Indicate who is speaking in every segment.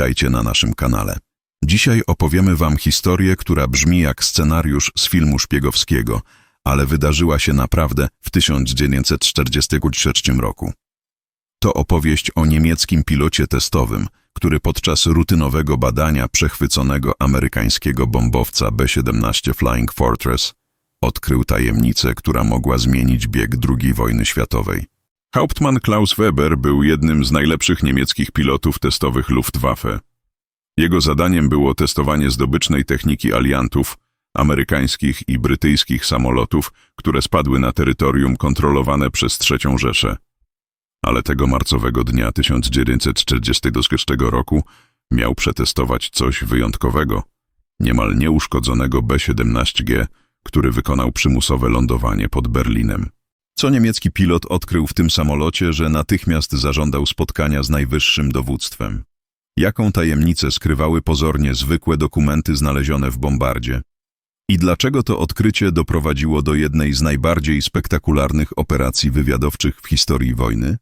Speaker 1: Witajcie na naszym kanale. Dzisiaj opowiemy wam historię, która brzmi jak scenariusz z filmu szpiegowskiego, ale wydarzyła się naprawdę w 1943 roku. To opowieść o niemieckim pilocie testowym, który podczas rutynowego badania przechwyconego amerykańskiego bombowca B-17 Flying Fortress odkrył tajemnicę, która mogła zmienić bieg II wojny światowej. Hauptmann Klaus Weber był jednym z najlepszych niemieckich pilotów testowych Luftwaffe. Jego zadaniem było testowanie zdobycznej techniki aliantów, amerykańskich i brytyjskich samolotów, które spadły na terytorium kontrolowane przez III Rzeszę. Ale tego marcowego dnia 1943 roku miał przetestować coś wyjątkowego, niemal nieuszkodzonego B-17G, który wykonał przymusowe lądowanie pod Berlinem. Co niemiecki pilot odkrył w tym samolocie, że natychmiast zażądał spotkania z najwyższym dowództwem? Jaką tajemnicę skrywały pozornie zwykłe dokumenty znalezione w bombardzie? I dlaczego to odkrycie doprowadziło do jednej z najbardziej spektakularnych operacji wywiadowczych w historii wojny?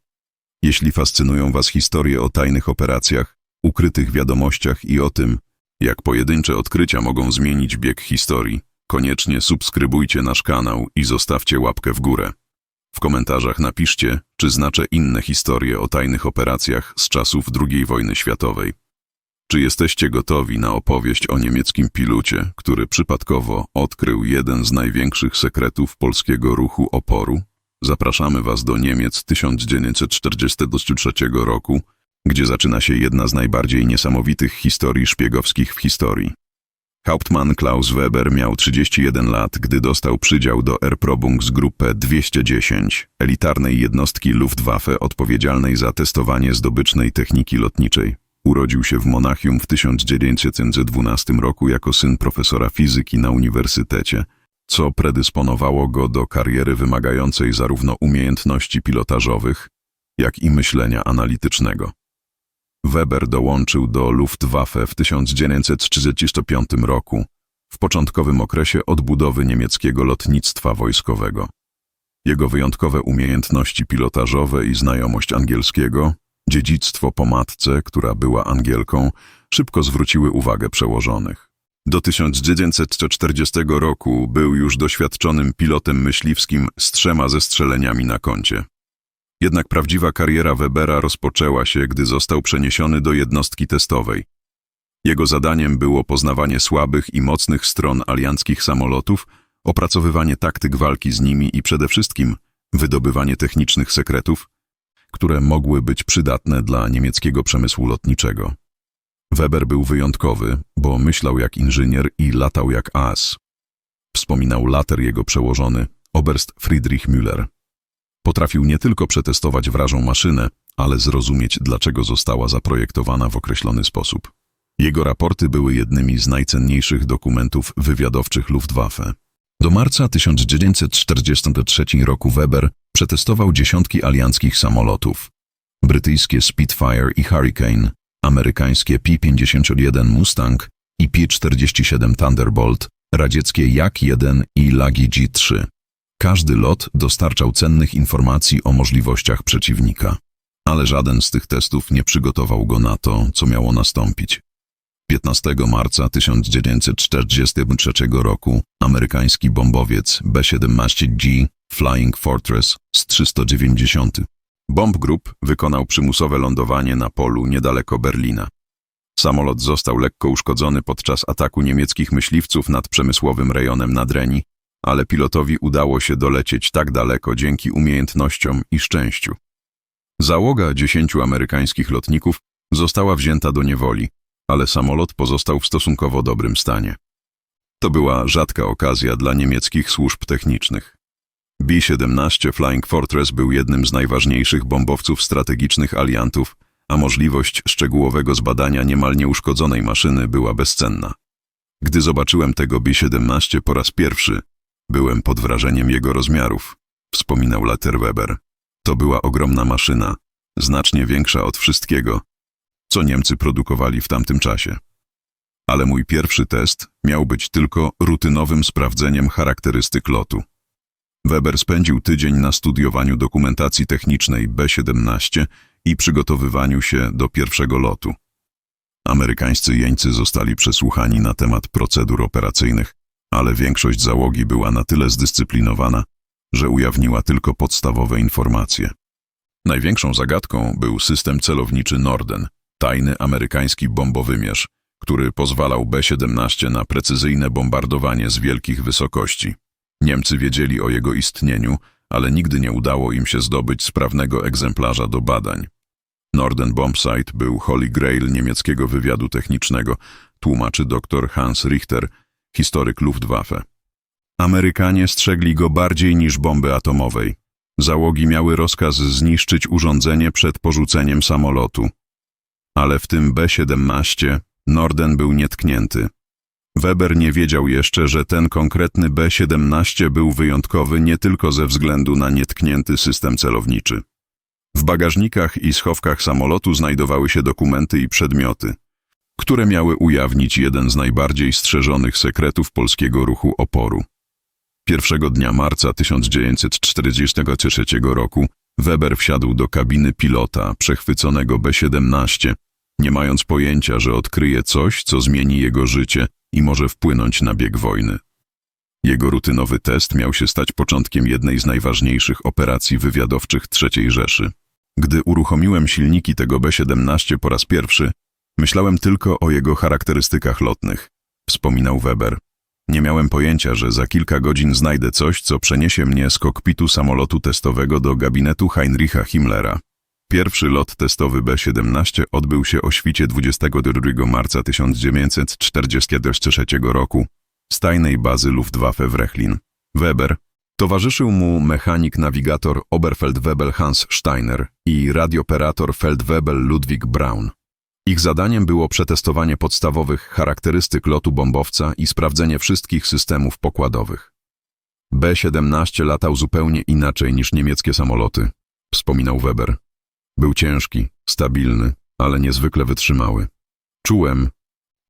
Speaker 1: Jeśli fascynują was historie o tajnych operacjach, ukrytych wiadomościach i o tym, jak pojedyncze odkrycia mogą zmienić bieg historii, koniecznie subskrybujcie nasz kanał i zostawcie łapkę w górę. W komentarzach napiszcie, czy znacie inne historie o tajnych operacjach z czasów II wojny światowej. Czy jesteście gotowi na opowieść o niemieckim pilocie, który przypadkowo odkrył jeden z największych sekretów polskiego ruchu oporu? Zapraszamy was do Niemiec 1943 roku, gdzie zaczyna się jedna z najbardziej niesamowitych historii szpiegowskich w historii. Hauptmann Klaus Weber miał 31 lat, gdy dostał przydział do Erprobungsgruppe 210, elitarnej jednostki Luftwaffe odpowiedzialnej za testowanie zdobycznej techniki lotniczej. Urodził się w Monachium w 1912 roku jako syn profesora fizyki na uniwersytecie, co predysponowało go do kariery wymagającej zarówno umiejętności pilotażowych, jak i myślenia analitycznego. Weber dołączył do Luftwaffe w 1935 roku, w początkowym okresie odbudowy niemieckiego lotnictwa wojskowego. Jego wyjątkowe umiejętności pilotażowe i znajomość angielskiego, dziedzictwo po matce, która była Angielką, szybko zwróciły uwagę przełożonych. Do 1940 roku był już doświadczonym pilotem myśliwskim z 3 zestrzeleniami na koncie. Jednak prawdziwa kariera Webera rozpoczęła się, gdy został przeniesiony do jednostki testowej. Jego zadaniem było poznawanie słabych i mocnych stron alianckich samolotów, opracowywanie taktyk walki z nimi i przede wszystkim wydobywanie technicznych sekretów, które mogły być przydatne dla niemieckiego przemysłu lotniczego. Weber był wyjątkowy, bo myślał jak inżynier i latał jak as. Wspominał later jego przełożony, oberst Friedrich Müller. Potrafił nie tylko przetestować wrażą maszynę, ale zrozumieć, dlaczego została zaprojektowana w określony sposób. Jego raporty były jednymi z najcenniejszych dokumentów wywiadowczych Luftwaffe. Do marca 1943 roku Weber przetestował dziesiątki alianckich samolotów. Brytyjskie Spitfire i Hurricane, amerykańskie P-51 Mustang i P-47 Thunderbolt, radzieckie Jak-1 i Lagi-G3. Każdy lot dostarczał cennych informacji o możliwościach przeciwnika, ale żaden z tych testów nie przygotował go na to, co miało nastąpić. 15 marca 1943 roku amerykański bombowiec B-17G Flying Fortress z 390 Bomb Group wykonał przymusowe lądowanie na polu niedaleko Berlina. Samolot został lekko uszkodzony podczas ataku niemieckich myśliwców nad przemysłowym rejonem Nadrenii, ale pilotowi udało się dolecieć tak daleko dzięki umiejętnościom i szczęściu. Załoga 10 amerykańskich lotników została wzięta do niewoli, ale samolot pozostał w stosunkowo dobrym stanie. To była rzadka okazja dla niemieckich służb technicznych. B-17 Flying Fortress był jednym z najważniejszych bombowców strategicznych aliantów, a możliwość szczegółowego zbadania niemal nieuszkodzonej maszyny była bezcenna. Gdy zobaczyłem tego B-17 po raz pierwszy, byłem pod wrażeniem jego rozmiarów, wspominał later Weber. To była ogromna maszyna, znacznie większa od wszystkiego, co Niemcy produkowali w tamtym czasie. Ale mój pierwszy test miał być tylko rutynowym sprawdzeniem charakterystyk lotu. Weber spędził tydzień na studiowaniu dokumentacji technicznej B-17 i przygotowywaniu się do pierwszego lotu. Amerykańscy jeńcy zostali przesłuchani na temat procedur operacyjnych, ale większość załogi była na tyle zdyscyplinowana, że ujawniła tylko podstawowe informacje. Największą zagadką był system celowniczy Norden, tajny amerykański bombowymierz, który pozwalał B-17 na precyzyjne bombardowanie z wielkich wysokości. Niemcy wiedzieli o jego istnieniu, ale nigdy nie udało im się zdobyć sprawnego egzemplarza do badań. Norden Bombsight był Holy Grail niemieckiego wywiadu technicznego, tłumaczy dr Hans Richter, historyk Luftwaffe. Amerykanie strzegli go bardziej niż bomby atomowej. Załogi miały rozkaz zniszczyć urządzenie przed porzuceniem samolotu. Ale w tym B-17 Norden był nietknięty. Weber nie wiedział jeszcze, że ten konkretny B-17 był wyjątkowy nie tylko ze względu na nietknięty system celowniczy. W bagażnikach i schowkach samolotu znajdowały się dokumenty i przedmioty, które miały ujawnić jeden z najbardziej strzeżonych sekretów polskiego ruchu oporu. 1 dnia marca 1943 roku Weber wsiadł do kabiny pilota przechwyconego B-17, nie mając pojęcia, że odkryje coś, co zmieni jego życie i może wpłynąć na bieg wojny. Jego rutynowy test miał się stać początkiem jednej z najważniejszych operacji wywiadowczych III Rzeszy. Gdy uruchomiłem silniki tego B-17 po raz pierwszy, myślałem tylko o jego charakterystykach lotnych, wspominał Weber. Nie miałem pojęcia, że za kilka godzin znajdę coś, co przeniesie mnie z kokpitu samolotu testowego do gabinetu Heinricha Himmlera. Pierwszy lot testowy B-17 odbył się o świcie 22 marca 1943 roku z tajnej bazy Luftwaffe w Rechlin. Weber. Towarzyszył mu mechanik-nawigator Oberfeldwebel Hans Steiner i radioperator Feldwebel Ludwig Braun. Ich zadaniem było przetestowanie podstawowych charakterystyk lotu bombowca i sprawdzenie wszystkich systemów pokładowych. B-17 latał zupełnie inaczej niż niemieckie samoloty, wspominał Weber. Był ciężki, stabilny, ale niezwykle wytrzymały. Czułem,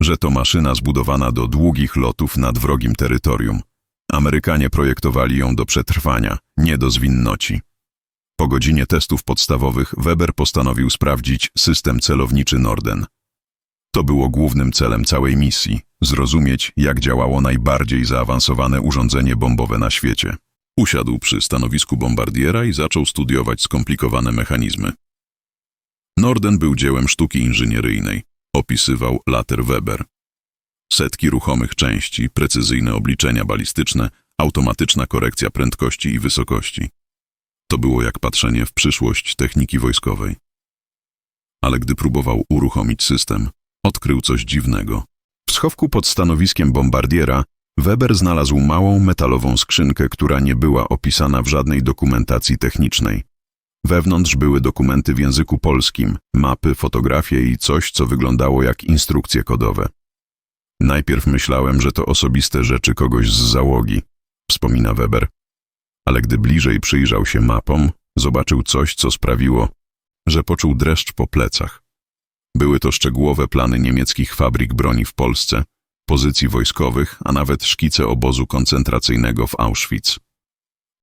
Speaker 1: że to maszyna zbudowana do długich lotów nad wrogim terytorium. Amerykanie projektowali ją do przetrwania, nie do zwinnoci. Po godzinie testów podstawowych Weber postanowił sprawdzić system celowniczy Norden. To było głównym celem całej misji – zrozumieć, jak działało najbardziej zaawansowane urządzenie bombowe na świecie. Usiadł przy stanowisku bombardiera i zaczął studiować skomplikowane mechanizmy. Norden był dziełem sztuki inżynieryjnej, opisywał later Weber. Setki ruchomych części, precyzyjne obliczenia balistyczne, automatyczna korekcja prędkości i wysokości. To było jak patrzenie w przyszłość techniki wojskowej. Ale gdy próbował uruchomić system, odkrył coś dziwnego. W schowku pod stanowiskiem bombardiera Weber znalazł małą metalową skrzynkę, która nie była opisana w żadnej dokumentacji technicznej. Wewnątrz były dokumenty w języku polskim, mapy, fotografie i coś, co wyglądało jak instrukcje kodowe. Najpierw myślałem, że to osobiste rzeczy kogoś z załogi, wspomina Weber. Ale gdy bliżej przyjrzał się mapom, zobaczył coś, co sprawiło, że poczuł dreszcz po plecach. Były to szczegółowe plany niemieckich fabryk broni w Polsce, pozycji wojskowych, a nawet szkice obozu koncentracyjnego w Auschwitz.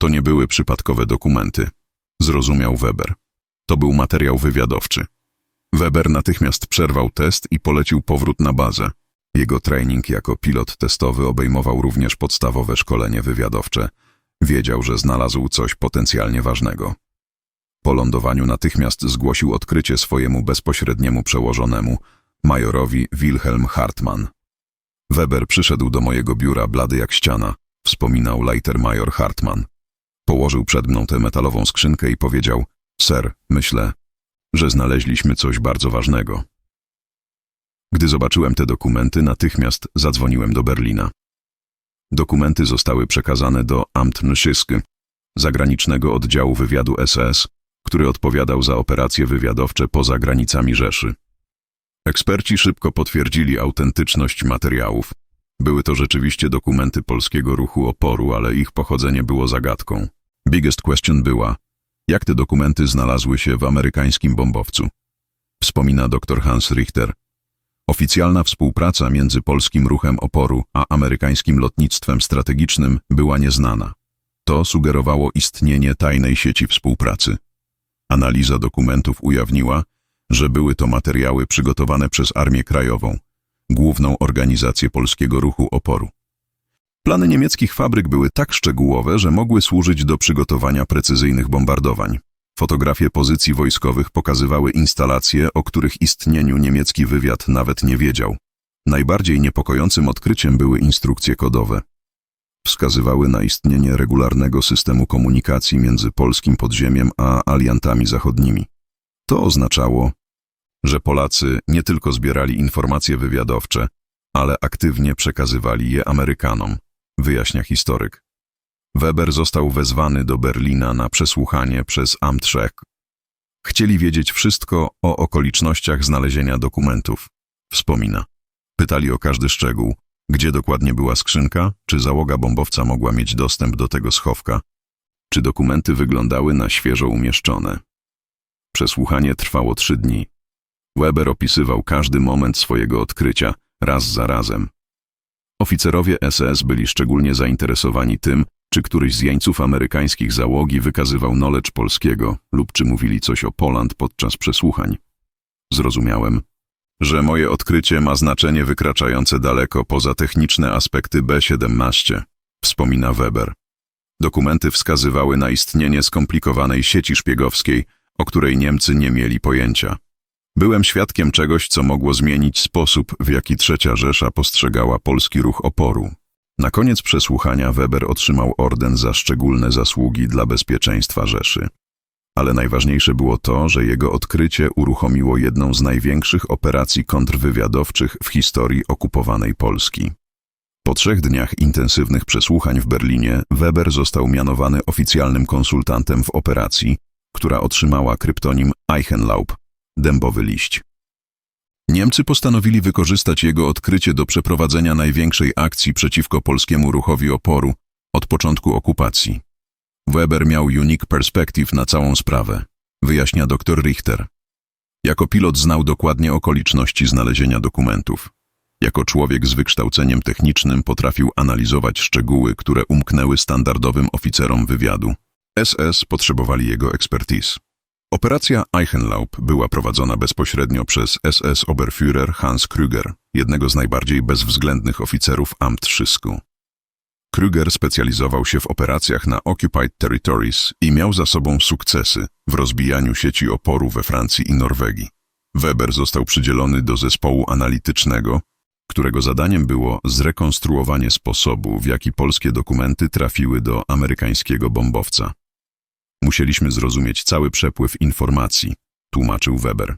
Speaker 1: To nie były przypadkowe dokumenty, zrozumiał Weber. To był materiał wywiadowczy. Weber natychmiast przerwał test i polecił powrót na bazę. Jego trening jako pilot testowy obejmował również podstawowe szkolenie wywiadowcze. Wiedział, że znalazł coś potencjalnie ważnego. Po lądowaniu natychmiast zgłosił odkrycie swojemu bezpośredniemu przełożonemu, majorowi Wilhelm Hartmann. Weber przyszedł do mojego biura blady jak ściana, wspominał Leitermajor Hartmann. Położył przed mną tę metalową skrzynkę i powiedział: Sir, myślę, że znaleźliśmy coś bardzo ważnego. Gdy zobaczyłem te dokumenty, natychmiast zadzwoniłem do Berlina. Dokumenty zostały przekazane do Amtnschysky, zagranicznego oddziału wywiadu SS, który odpowiadał za operacje wywiadowcze poza granicami Rzeszy. Eksperci szybko potwierdzili autentyczność materiałów. Były to rzeczywiście dokumenty polskiego ruchu oporu, ale ich pochodzenie było zagadką. Biggest question była, jak te dokumenty znalazły się w amerykańskim bombowcu. Wspomina dr Hans Richter. Oficjalna współpraca między polskim ruchem oporu a amerykańskim lotnictwem strategicznym była nieznana. To sugerowało istnienie tajnej sieci współpracy. Analiza dokumentów ujawniła, że były to materiały przygotowane przez Armię Krajową, główną organizację polskiego ruchu oporu. Plany niemieckich fabryk były tak szczegółowe, że mogły służyć do przygotowania precyzyjnych bombardowań. Fotografie pozycji wojskowych pokazywały instalacje, o których istnieniu niemiecki wywiad nawet nie wiedział. Najbardziej niepokojącym odkryciem były instrukcje kodowe. Wskazywały na istnienie regularnego systemu komunikacji między polskim podziemiem a aliantami zachodnimi. To oznaczało, że Polacy nie tylko zbierali informacje wywiadowcze, ale aktywnie przekazywali je Amerykanom, wyjaśnia historyk. Weber został wezwany do Berlina na przesłuchanie przez Amtschek. Chcieli wiedzieć wszystko o okolicznościach znalezienia dokumentów, wspomina. Pytali o każdy szczegół, gdzie dokładnie była skrzynka, czy załoga bombowca mogła mieć dostęp do tego schowka, czy dokumenty wyglądały na świeżo umieszczone. Przesłuchanie trwało 3 dni. Weber opisywał każdy moment swojego odkrycia, raz za razem. Oficerowie SS byli szczególnie zainteresowani tym, czy któryś z jeńców amerykańskich załogi wykazywał knowledge polskiego lub czy mówili coś o Poland podczas przesłuchań. Zrozumiałem, że moje odkrycie ma znaczenie wykraczające daleko poza techniczne aspekty B-17, wspomina Weber. Dokumenty wskazywały na istnienie skomplikowanej sieci szpiegowskiej, o której Niemcy nie mieli pojęcia. Byłem świadkiem czegoś, co mogło zmienić sposób, w jaki III Rzesza postrzegała polski ruch oporu. Na koniec przesłuchania Weber otrzymał orden za szczególne zasługi dla bezpieczeństwa Rzeszy. Ale najważniejsze było to, że jego odkrycie uruchomiło jedną z największych operacji kontrwywiadowczych w historii okupowanej Polski. Po 3 dniach intensywnych przesłuchań w Berlinie Weber został mianowany oficjalnym konsultantem w operacji, która otrzymała kryptonim Eichenlaub, dębowy liść. Niemcy postanowili wykorzystać jego odkrycie do przeprowadzenia największej akcji przeciwko polskiemu ruchowi oporu od początku okupacji. Weber miał unique perspective na całą sprawę, wyjaśnia dr Richter. Jako pilot znał dokładnie okoliczności znalezienia dokumentów. Jako człowiek z wykształceniem technicznym potrafił analizować szczegóły, które umknęły standardowym oficerom wywiadu. SS potrzebowali jego expertise. Operacja Eichenlaub była prowadzona bezpośrednio przez SS-Oberführer Hans Krüger, jednego z najbardziej bezwzględnych oficerów Amtschysku. Krüger specjalizował się w operacjach na Occupied Territories i miał za sobą sukcesy w rozbijaniu sieci oporu we Francji i Norwegii. Weber został przydzielony do zespołu analitycznego, którego zadaniem było zrekonstruowanie sposobu, w jaki polskie dokumenty trafiły do amerykańskiego bombowca. Musieliśmy zrozumieć cały przepływ informacji, tłumaczył Weber.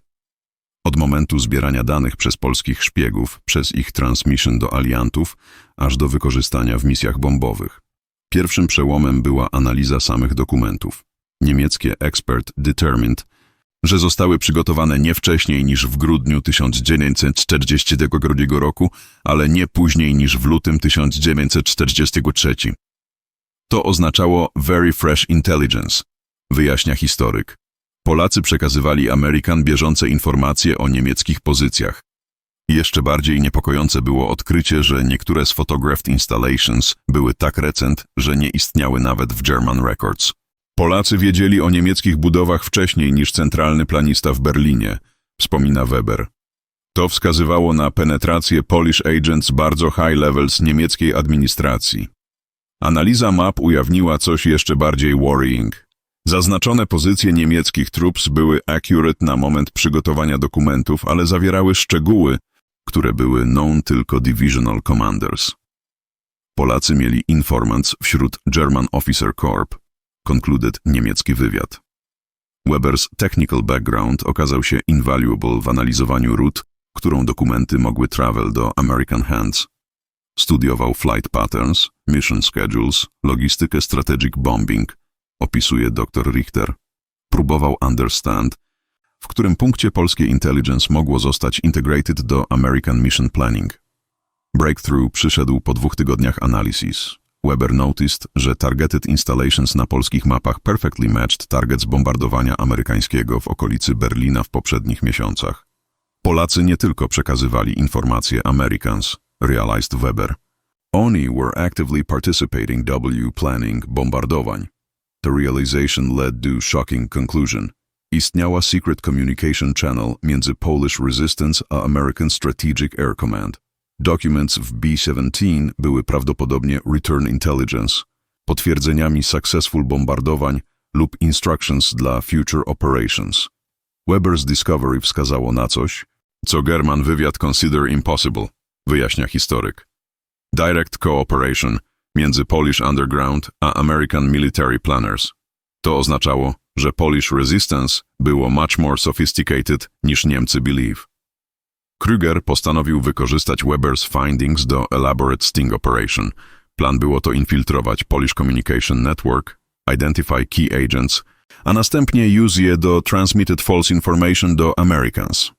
Speaker 1: Od momentu zbierania danych przez polskich szpiegów, przez ich transmission do aliantów, aż do wykorzystania w misjach bombowych. Pierwszym przełomem była analiza samych dokumentów. Niemieckie expert determined, że zostały przygotowane nie wcześniej niż w grudniu 1942 roku, ale nie później niż w lutym 1943. To oznaczało very fresh intelligence, wyjaśnia historyk. Polacy przekazywali Amerykan bieżące informacje o niemieckich pozycjach. Jeszcze bardziej niepokojące było odkrycie, że niektóre z photographed installations były tak recent, że nie istniały nawet w German Records. Polacy wiedzieli o niemieckich budowach wcześniej niż centralny planista w Berlinie, wspomina Weber. To wskazywało na penetrację Polish agents bardzo high levels niemieckiej administracji. Analiza map ujawniła coś jeszcze bardziej worrying. Zaznaczone pozycje niemieckich troops były accurate na moment przygotowania dokumentów, ale zawierały szczegóły, które były known tylko divisional commanders. Polacy mieli informants wśród German Officer Corps, concluded niemiecki wywiad. Webers technical background okazał się invaluable w analizowaniu rut, którą dokumenty mogły travel do American hands. Studiował flight patterns, mission schedules, logistykę strategic bombing, opisuje dr Richter. Próbował understand, w którym punkcie polskie intelligence mogło zostać integrated do American mission planning. Breakthrough przyszedł po 2 tygodniach analisis. Weber noticed, że targeted installations na polskich mapach perfectly matched targets bombardowania amerykańskiego w okolicy Berlina w poprzednich miesiącach. Polacy nie tylko przekazywali informacje Americans, realized Weber. Oni were actively participating w planning bombardowań. The realization led to shocking conclusion. Istniała Secret Communication Channel między Polish Resistance a American Strategic Air Command. Documents w B-17 były prawdopodobnie Return Intelligence, potwierdzeniami successful bombardowań lub instructions dla future operations. Weber's discovery wskazało na coś, co German wywiad consider impossible, wyjaśnia historyk. Direct cooperation między Polish Underground a American Military Planners. To oznaczało, że Polish Resistance było much more sophisticated niż Niemcy believe. Krüger postanowił wykorzystać Weber's findings do elaborate sting operation. Plan było to infiltrować Polish Communication Network, identify key agents, a następnie use je do transmitted false information do Americans.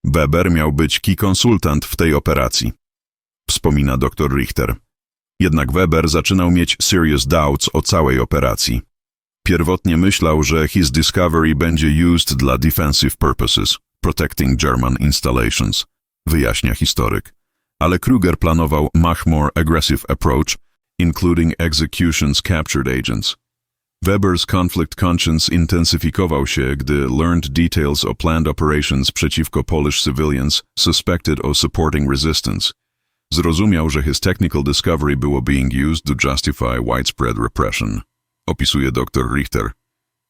Speaker 1: Weber miał być key consultant w tej operacji, wspomina dr Richter. Jednak Weber zaczynał mieć serious doubts o całej operacji. Pierwotnie myślał, że his discovery będzie used dla defensive purposes, protecting German installations, wyjaśnia historyk. Ale Krüger planował much more aggressive approach, including executions captured agents. Weber's conflict conscience intensyfikował się, gdy learned details o planned operations przeciwko Polish civilians suspected of supporting resistance. Zrozumiał, że his technical discovery było being used to justify widespread repression. Opisuje dr Richter.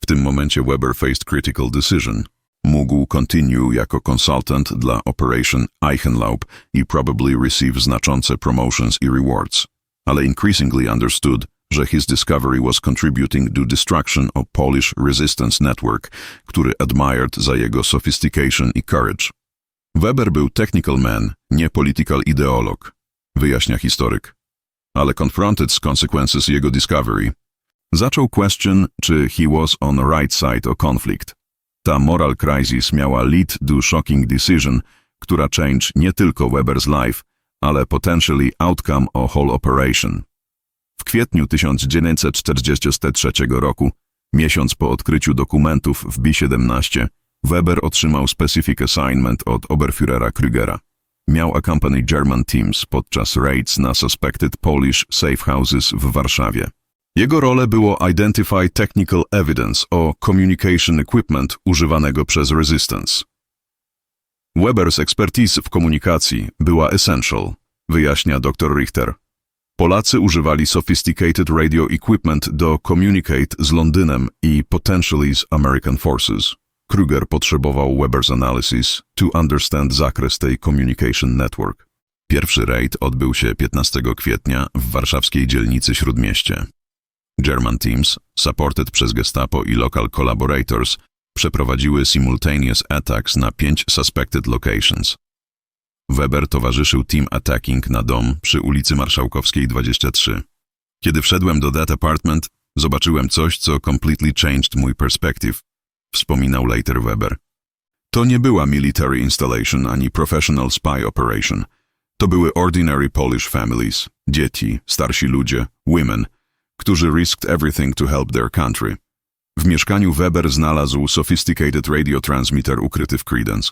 Speaker 1: W tym momencie Weber faced critical decision. Mógł continue jako consultant dla Operation Eichenlaub i probably receive znaczące promotions i rewards, ale increasingly understood, że his discovery was contributing to destruction of Polish resistance network, który admired za jego sophistication i courage. Weber był technical man, nie political ideolog, wyjaśnia historyk. Ale confronted z consequences jego discovery, zaczął question, czy he was on the right side of conflict. Ta moral crisis miała lead to shocking decision, która change nie tylko Weber's life, ale potentially outcome of whole operation. W kwietniu 1943 roku, miesiąc po odkryciu dokumentów w B-17, Weber otrzymał specific assignment od Oberführera Krügera. Miał accompany German teams podczas raids na suspected Polish safe houses w Warszawie. Jego rolę było identify technical evidence o communication equipment używanego przez resistance. Weber's expertise w komunikacji była essential, wyjaśnia dr Richter. Polacy używali sophisticated radio equipment do communicate z Londynem i potentially z American forces. Krüger potrzebował Weber's analysis to understand zakres tej communication network. Pierwszy raid odbył się 15 kwietnia w warszawskiej dzielnicy Śródmieście. German teams, supported przez Gestapo i local collaborators, przeprowadziły simultaneous attacks na 5 suspected locations. Weber towarzyszył team attacking na dom przy ulicy Marszałkowskiej 23. Kiedy wszedłem do that apartment, zobaczyłem coś, co completely changed mój perspective, wspominał later Weber. To nie była military installation ani professional spy operation. To były ordinary Polish families, dzieci, starsi ludzie, women, którzy risked everything to help their country. W mieszkaniu Weber znalazł sophisticated radio transmitter ukryty w credence,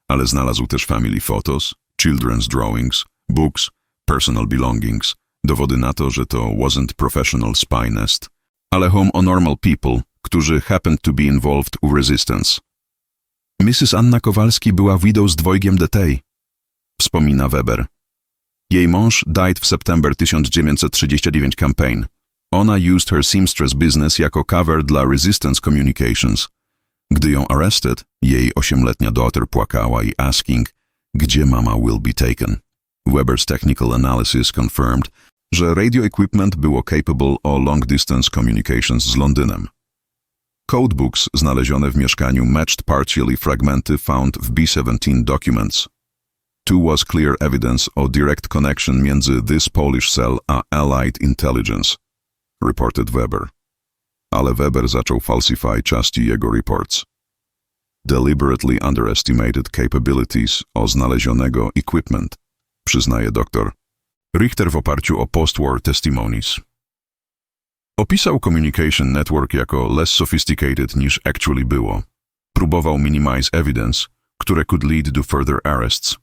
Speaker 1: ale znalazł też family photos, children's drawings, books, personal belongings, dowody na to, że to wasn't professional spy nest, ale home of normal people, którzy happened to be involved in resistance. Mrs. Anna Kowalski była widow z dwojgiem detej, wspomina Weber. Jej mąż died w September 1939 campaign. Ona used her seamstress business jako cover dla resistance communications. Gdy ją arrested, jej 8-letnia daughter płakała i asking, gdzie mama will be taken. Weber's technical analysis confirmed, że radio equipment było capable of long-distance communications z Londynem. Codebooks znalezione w mieszkaniu matched partially fragmenty found w B-17 documents. Tu was clear evidence of direct connection między this Polish cell a Allied intelligence, reported Weber. Ale Weber zaczął falsify części jego reports. Deliberately underestimated capabilities o znalezionego equipment, przyznaje doktor Richter w oparciu o post-war testimonies. Opisał Communication Network jako less sophisticated niż actually było. Próbował minimize evidence, które could lead to further arrests.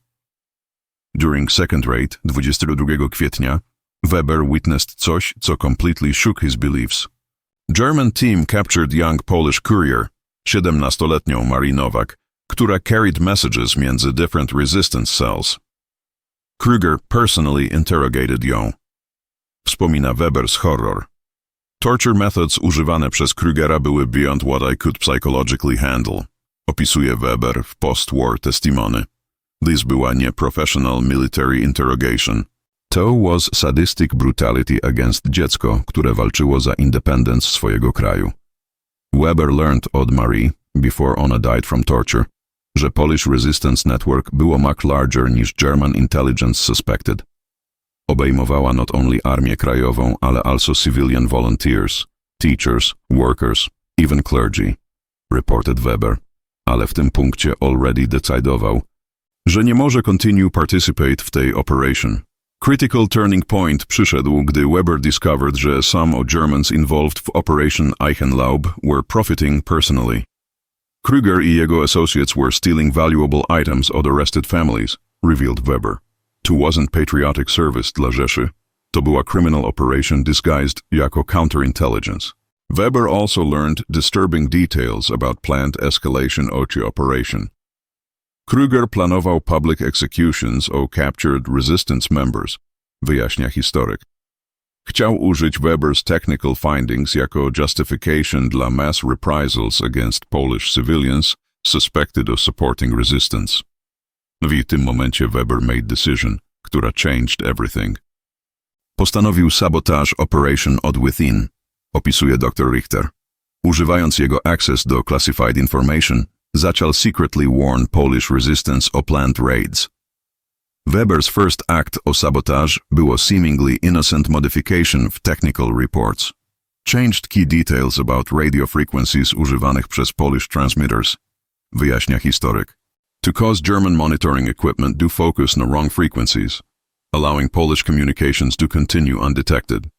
Speaker 1: During second raid, 22 kwietnia, Weber witnessed coś, co completely shook his beliefs. German team captured young Polish courier, 17-letnią Marie Nowak, która carried messages między different resistance cells. Kruger personally interrogated ją. Wspomina Weber's horror. Torture methods używane przez Krugera były beyond what I could psychologically handle. Opisuje Weber w post-war testimony. This była nie professional military interrogation. To was sadistic brutality against dziecko, które walczyło za independence swojego kraju. Weber learned od Marie, before ona died from torture, że Polish Resistance Network było much larger niż German intelligence suspected. Obejmowała not only armię krajową, ale also civilian volunteers, teachers, workers, even clergy, reported Weber. Ale w tym punkcie already decydował, że nie może continue participate w tej operation. Critical turning point przyszedł, gdy Weber discovered, że some of Germans involved w Operation Eichenlaub were profiting personally. Kruger i jego associates were stealing valuable items od arrested families, revealed Weber. To wasn't patriotic service dla Rzeszy. To była criminal operation disguised jako counterintelligence. Weber also learned disturbing details about planned escalation of the operation. Kruger planował public executions of captured resistance members, wyjaśnia historyk. Chciał użyć Weber's technical findings jako justification dla mass reprisals against Polish civilians suspected of supporting resistance. W tym momencie Weber made decision, która changed everything. Postanowił sabotage operation od within, opisuje dr Richter. Używając jego access do classified information, zaczął secretly warn Polish resistance o planned raids. Weber's first act of sabotage było seemingly innocent modification w technical reports. Changed key details about radio frequencies używanych przez Polish transmitters, wyjaśnia historyk. To cause German monitoring equipment to focus on wrong frequencies, allowing Polish communications to continue undetected.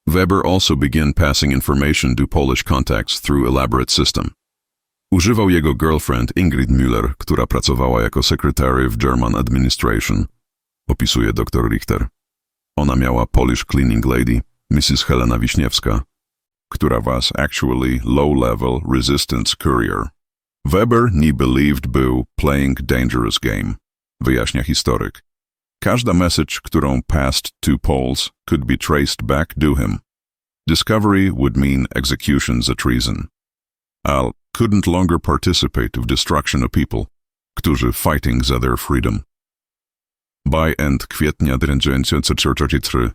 Speaker 1: Weber also began passing information to Polish contacts through elaborate system. Używał jego girlfriend Ingrid Müller, która pracowała jako secretary w German administration, opisuje dr Richter. Ona miała Polish cleaning lady, Mrs. Helena Wiśniewska, która was actually low-level resistance courier. Weber nie believed był playing dangerous game, wyjaśnia historyk. Każda message, którą passed to Poles, could be traced back to him. Discovery would mean executions a treason. Al couldn't longer participate w destruction of people, którzy fighting za their freedom. By end kwietnia 1943,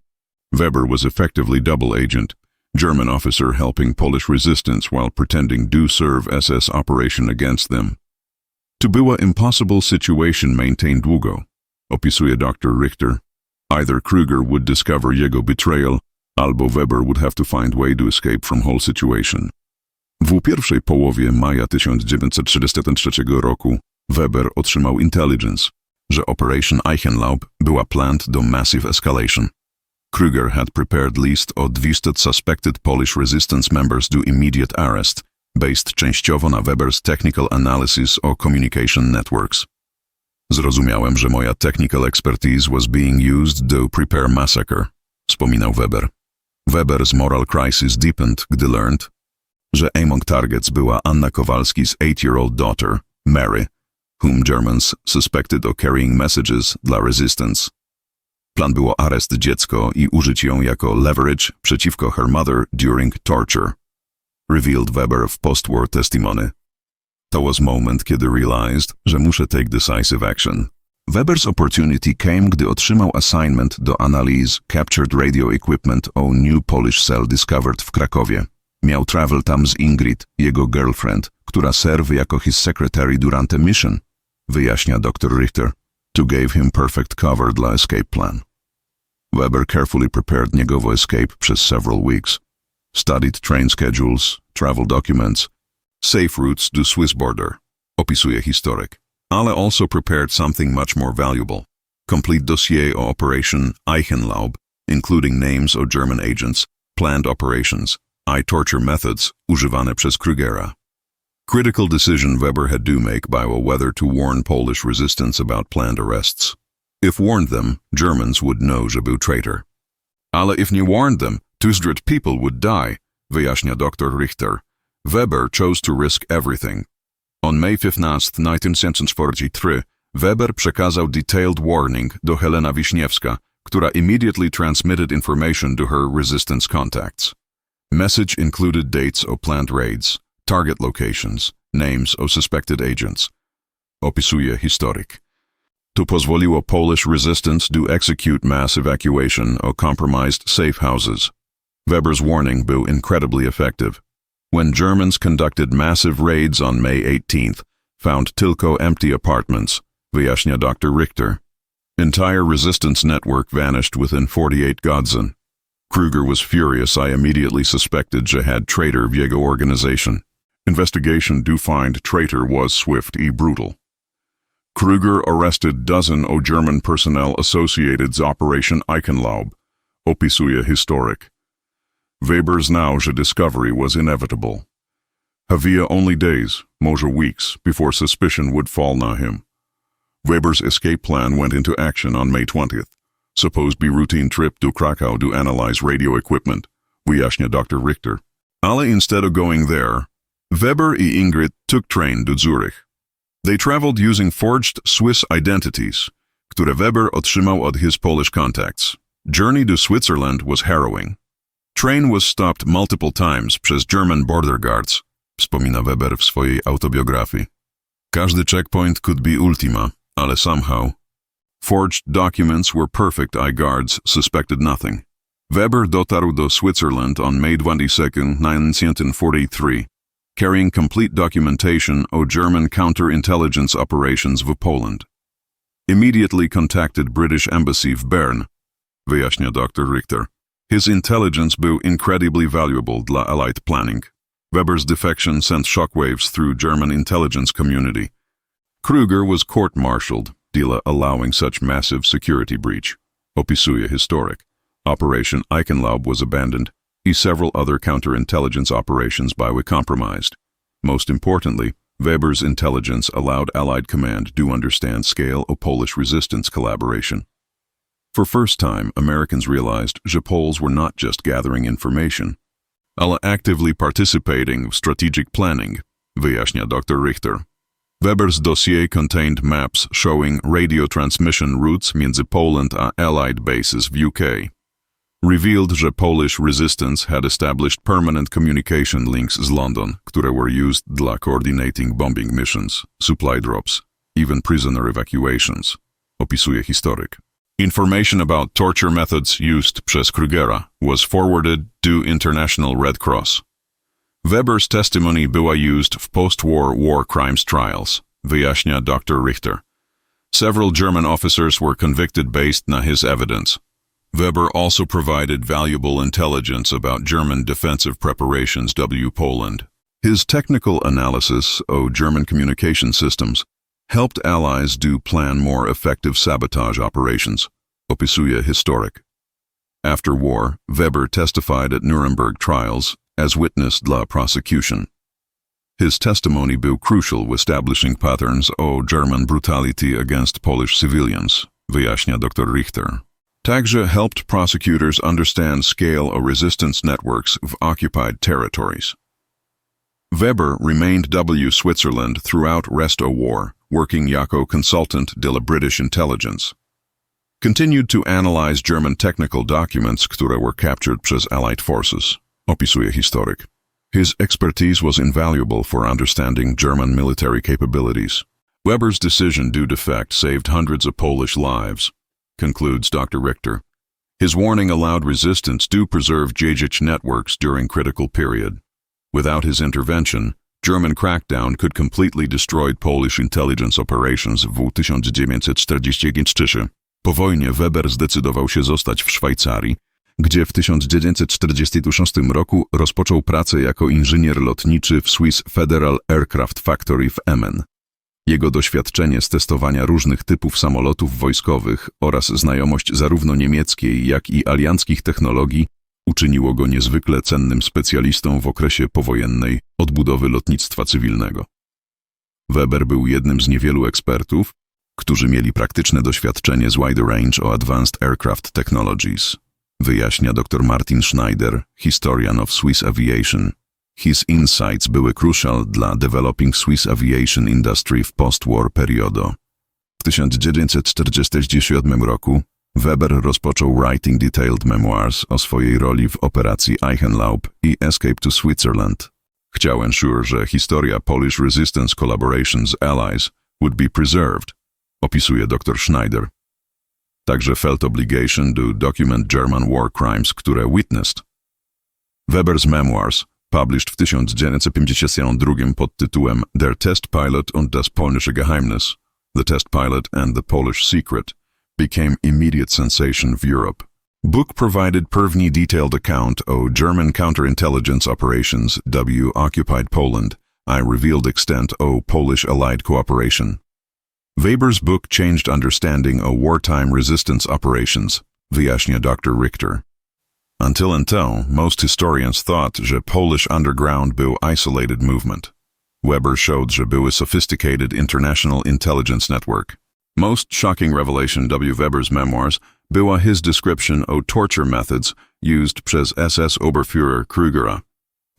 Speaker 1: Weber was effectively double agent, German officer helping Polish resistance while pretending to serve SS operation against them. To była impossible situation maintained długo, opisuje dr Richter. Either Kruger would discover jego betrayal, albo Weber would have to find way to escape from whole situation. W pierwszej połowie maja 1943 roku Weber otrzymał intelligence, że Operation Eichenlaub była planned do massive escalation. Kruger had prepared list of 200 suspected Polish resistance members to immediate arrest, based częściowo na Weber's technical analysis of communication networks. Zrozumiałem, że moja technical expertise was being used to prepare massacre, wspominał Weber. Weber's moral crisis deepened, gdy learned, że among targets była Anna Kowalski's 8-year-old daughter, Mary, whom Germans suspected of carrying messages dla resistance. Plan było areszt dziecko i użyć ją jako leverage przeciwko her mother during torture, revealed Weber w post-war testimony. To was moment, kiedy realized, że muszę take decisive action. Weber's opportunity came, gdy otrzymał assignment do analiz captured radio equipment o new Polish cell discovered w Krakowie. Miał travel tam z Ingrid, jego girlfriend, która serve jako his secretary durante mission, wyjaśnia dr Richter, to gave him perfect cover dla escape plan. Weber carefully prepared niegowo escape przez several weeks, studied train schedules, travel documents, safe routes to Swiss border, opisuje historyk, ale also prepared something much more valuable, complete dossier of Operation Eichenlaub, including names of German agents, planned operations, torture methods używane przez Krugera. Critical decision Weber had to make by whether to warn Polish resistance about planned arrests. If warned them, Germans would know że był traitor. Ale if nie warned them, 200 people would die, wyjaśnia dr Richter. Weber chose to risk everything. On May 15, 1943, Weber przekazał detailed warning do Helena Wiśniewska, która immediately transmitted information to her resistance contacts. Message included dates of planned raids, target locations, names of suspected agents. Opisuje historyk. To pozwoliło Polish resistance to execute mass evacuation of compromised safe houses. Weber's warning był incredibly effective. When Germans conducted massive raids on May 18th, found tylko empty apartments, wyjaśnia Dr. Richter. Entire resistance network vanished within 48 godzin. Kruger was furious. I immediately suspected że had traitor w jego organization. Investigation to find traitor was swift and brutal. Kruger arrested dozen of German personnel associated z Operation Eichenlaub, opisuje historyk. Weber znał, że discovery was inevitable. Havia only days, może weeks, before suspicion would fall na him. Weber's escape plan went into action on May 20th, supposed to be routine trip to Krakow to analyze radio equipment, wyjaśnia Dr. Richter. Ale instead of going there, Weber and Ingrid took train to Zurich. They traveled using forged Swiss identities, które Weber otrzymał od his Polish contacts. Journey to Switzerland was harrowing. Train was stopped multiple times przez German border guards, wspomina Weber w swojej autobiografii. Każdy checkpoint could be ultima, ale somehow. Forged documents were perfect. Guards suspected nothing. Weber dotarł do Switzerland on May 22, 1943, carrying complete documentation of German counterintelligence operations w Poland. Immediately contacted British Embassy w Bern, wyjaśnia Dr. Richter. His intelligence był incredibly valuable dla Allied planning. Weber's defection sent shockwaves through German intelligence community. Kruger was court-martialed, allowing such massive security breach. Opisuje historyk. Operation Eichenlaub was abandoned, and several other counterintelligence operations were compromised. Most importantly, Weber's intelligence allowed Allied command to understand scale of Polish resistance collaboration. For first time, Americans realized że Poles were not just gathering information, ale actively participating w strategic planning, wyjaśnia Dr. Richter. Weber's dossier contained maps showing radio transmission routes między Poland a Allied bases w UK. Revealed że Polish resistance had established permanent communication links z London, które were used dla coordinating bombing missions, supply drops, even prisoner evacuations, opisuje historyk. Information about torture methods used przez Krugera was forwarded to International Red Cross. Weber's testimony była used w post-war war crimes trials, wyjaśnia Dr. Richter. Several German officers were convicted based na his evidence. Weber also provided valuable intelligence about German defensive preparations w Poland. His technical analysis of German communication systems helped Allies to plan more effective sabotage operations, opisuje historyk. After war, Weber testified at Nuremberg trials as witness dla prosecution. His testimony był crucial w establishing patterns of German brutality against Polish civilians, wyjaśnia Dr. Richter. Także helped prosecutors understand scale of resistance networks of occupied territories. Weber remained w Switzerland throughout rest of war, working jako consultant dla British intelligence. Continued to analyze German technical documents, które were captured przez Allied forces, opisuje historyk. His expertise was invaluable for understanding German military capabilities. Weber's decision to defect saved hundreds of Polish lives, concludes Dr. Richter. His warning allowed resistance to preserve JJH networks during critical period. Without his intervention, German crackdown could completely destroy Polish intelligence operations w 1943. Po wojnie Weber zdecydował się zostać w Szwajcarii, gdzie w 1946 roku rozpoczął pracę jako inżynier lotniczy w Swiss Federal Aircraft Factory w Emmen. Jego doświadczenie z testowania różnych typów samolotów wojskowych oraz znajomość zarówno niemieckiej, jak i alianckich technologii uczyniło go niezwykle cennym specjalistą w okresie powojennej odbudowy lotnictwa cywilnego. Weber był jednym z niewielu ekspertów, którzy mieli praktyczne doświadczenie z Wide Range of Advanced Aircraft Technologies, wyjaśnia dr Martin Schneider, historian of Swiss Aviation. His insights były crucial dla developing Swiss aviation industry w post-war periodo. W 1947 roku Weber rozpoczął writing detailed memoirs o swojej roli w operacji Eichenlaub i Escape to Switzerland. Chciał ensure, że historia Polish resistance collaboration z Allies would be preserved, opisuje dr Schneider. Także felt obligation to document German war crimes, które witnessed. Weber's memoirs, published w 1952 pod tytułem Der Testpilot und das polnische Geheimnis, The Test Pilot and the Polish Secret, became immediate sensation of Europe. Book provided pewnie detailed account of German counterintelligence operations w occupied Poland. I revealed extent of Polish Allied cooperation. Weber's book changed understanding of wartime resistance operations, wyjaśnia Dr. Richter. Until most historians thought, że Polish underground był isolated movement. Weber showed, że były sophisticated international intelligence network. Most shocking revelation w Weber's memoirs była his description of torture methods used przez SS Oberfuhrer Krugera.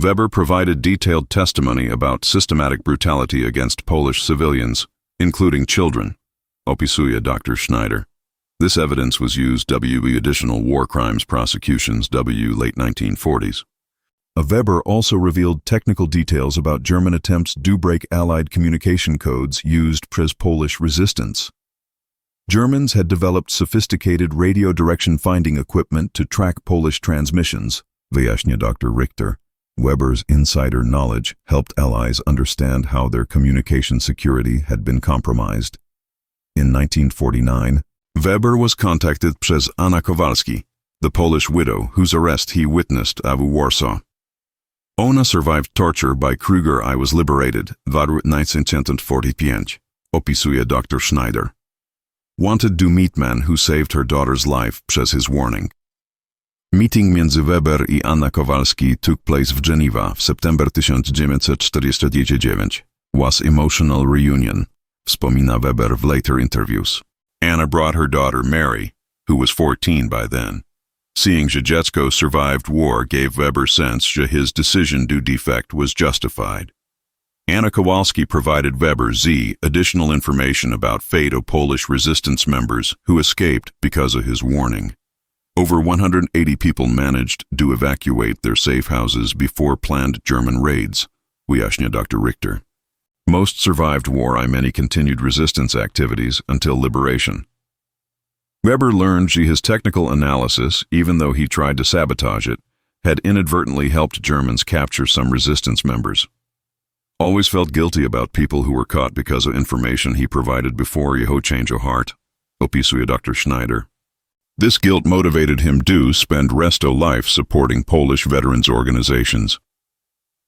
Speaker 1: Weber provided detailed testimony about systematic brutality against Polish civilians, including children, opisuje Dr. Schneider. This evidence was used w additional war crimes prosecutions w late 1940s. Weber also revealed technical details about German attempts to break Allied communication codes used przez Polish resistance. Germans had developed sophisticated radio direction finding equipment to track Polish transmissions, wyjaśnia Dr. Richter. Weber's insider knowledge helped Allies understand how their communication security had been compromised. In 1949, Weber was contacted przez Anna Kowalski, the Polish widow whose arrest he witnessed at Warsaw. Ona survived torture by Kruger. I was liberated, 1945, opisuje Dr. Schneider. Wanted to meet man who saved her daughter's life przez his warning. Meeting między Weber i Anna Kowalski took place w Geneva w September 1949. Was emotional reunion, wspomina Weber w later interviews. Anna brought her daughter Mary, who was 14 by then. Seeing że dziecko survived war gave Weber sense that his decision to defect was justified. Anna Kowalski provided Weber additional information about fate of Polish resistance members who escaped because of his warning. Over 180 people managed to evacuate their safe houses before planned German raids, wyjaśnia Dr. Richter. Most survived war. Many continued resistance activities until liberation. Weber learned his technical analysis, even though he tried to sabotage it, had inadvertently helped Germans capture some resistance members. Always felt guilty about people who were caught because of information he provided before jeho change of heart, opisuje Dr. Schneider. This guilt motivated him to spend rest of life supporting Polish veterans organizations.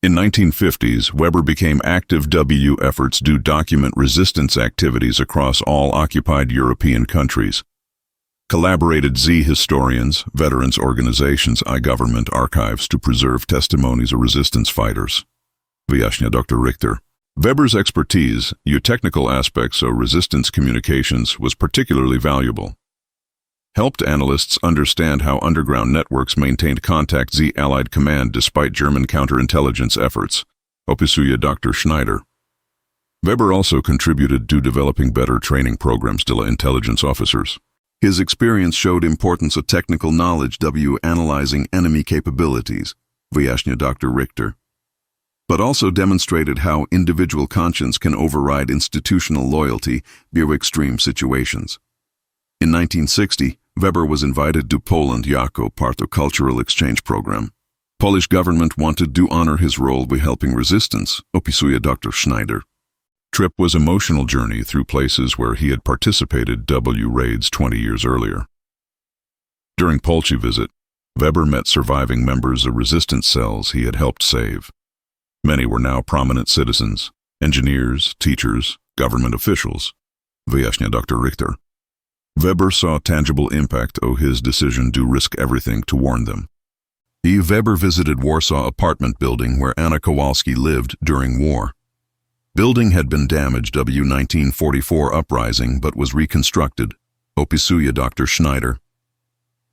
Speaker 1: In 1950s, Weber became active w efforts to document resistance activities across all occupied European countries. Collaborated historians, veterans organizations, government archives to preserve testimonies of resistance fighters. Wyjaśnia Dr. Richter. Weber's expertise, technical aspects of resistance communications, was particularly valuable. Helped analysts understand how underground networks maintained contact Allied command despite German counterintelligence efforts, opisuje Dr. Schneider. Weber also contributed to developing better training programs to intelligence officers. His experience showed importance of technical knowledge w analyzing enemy capabilities, wyjaśnia Dr. Richter, but also demonstrated how individual conscience can override institutional loyalty in extreme situations. In 1960, Weber was invited to Poland jako part of cultural exchange program. Polish government wanted to honor his role by helping resistance, opisuje Dr. Schneider. Trip was emotional journey through places where he had participated w raids 20 years earlier. During Polski visit, Weber met surviving members of resistance cells he had helped save. Many were now prominent citizens, engineers, teachers, government officials, wyjaśnia Dr. Richter. Weber saw tangible impact of his decision to risk everything to warn them. Weber visited Warsaw apartment building where Anna Kowalski lived during war. Building had been damaged w 1944 uprising but was reconstructed, opisuje Dr. Schneider.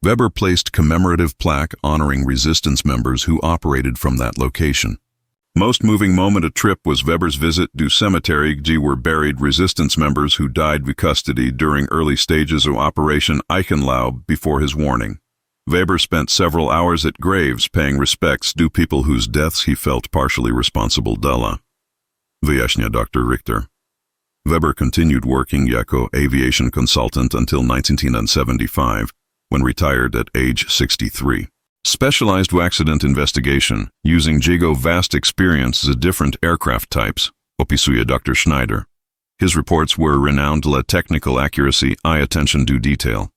Speaker 1: Weber placed commemorative plaque honoring resistance members who operated from that location. Most moving moment of trip was Weber's visit to cemetery gdzie were buried resistance members who died in custody during early stages of Operation Eichenlaub before his warning. Weber spent several hours at graves paying respects to people whose deaths he felt partially responsible dla. Wyjaśnia Dr. Richter. Weber continued working jako aviation consultant until 1975, when retired at age 63. Specialized to accident investigation, using jego vast experience as different aircraft types, opisuje Dr. Schneider. His reports were renowned for technical accuracy and attention to detail.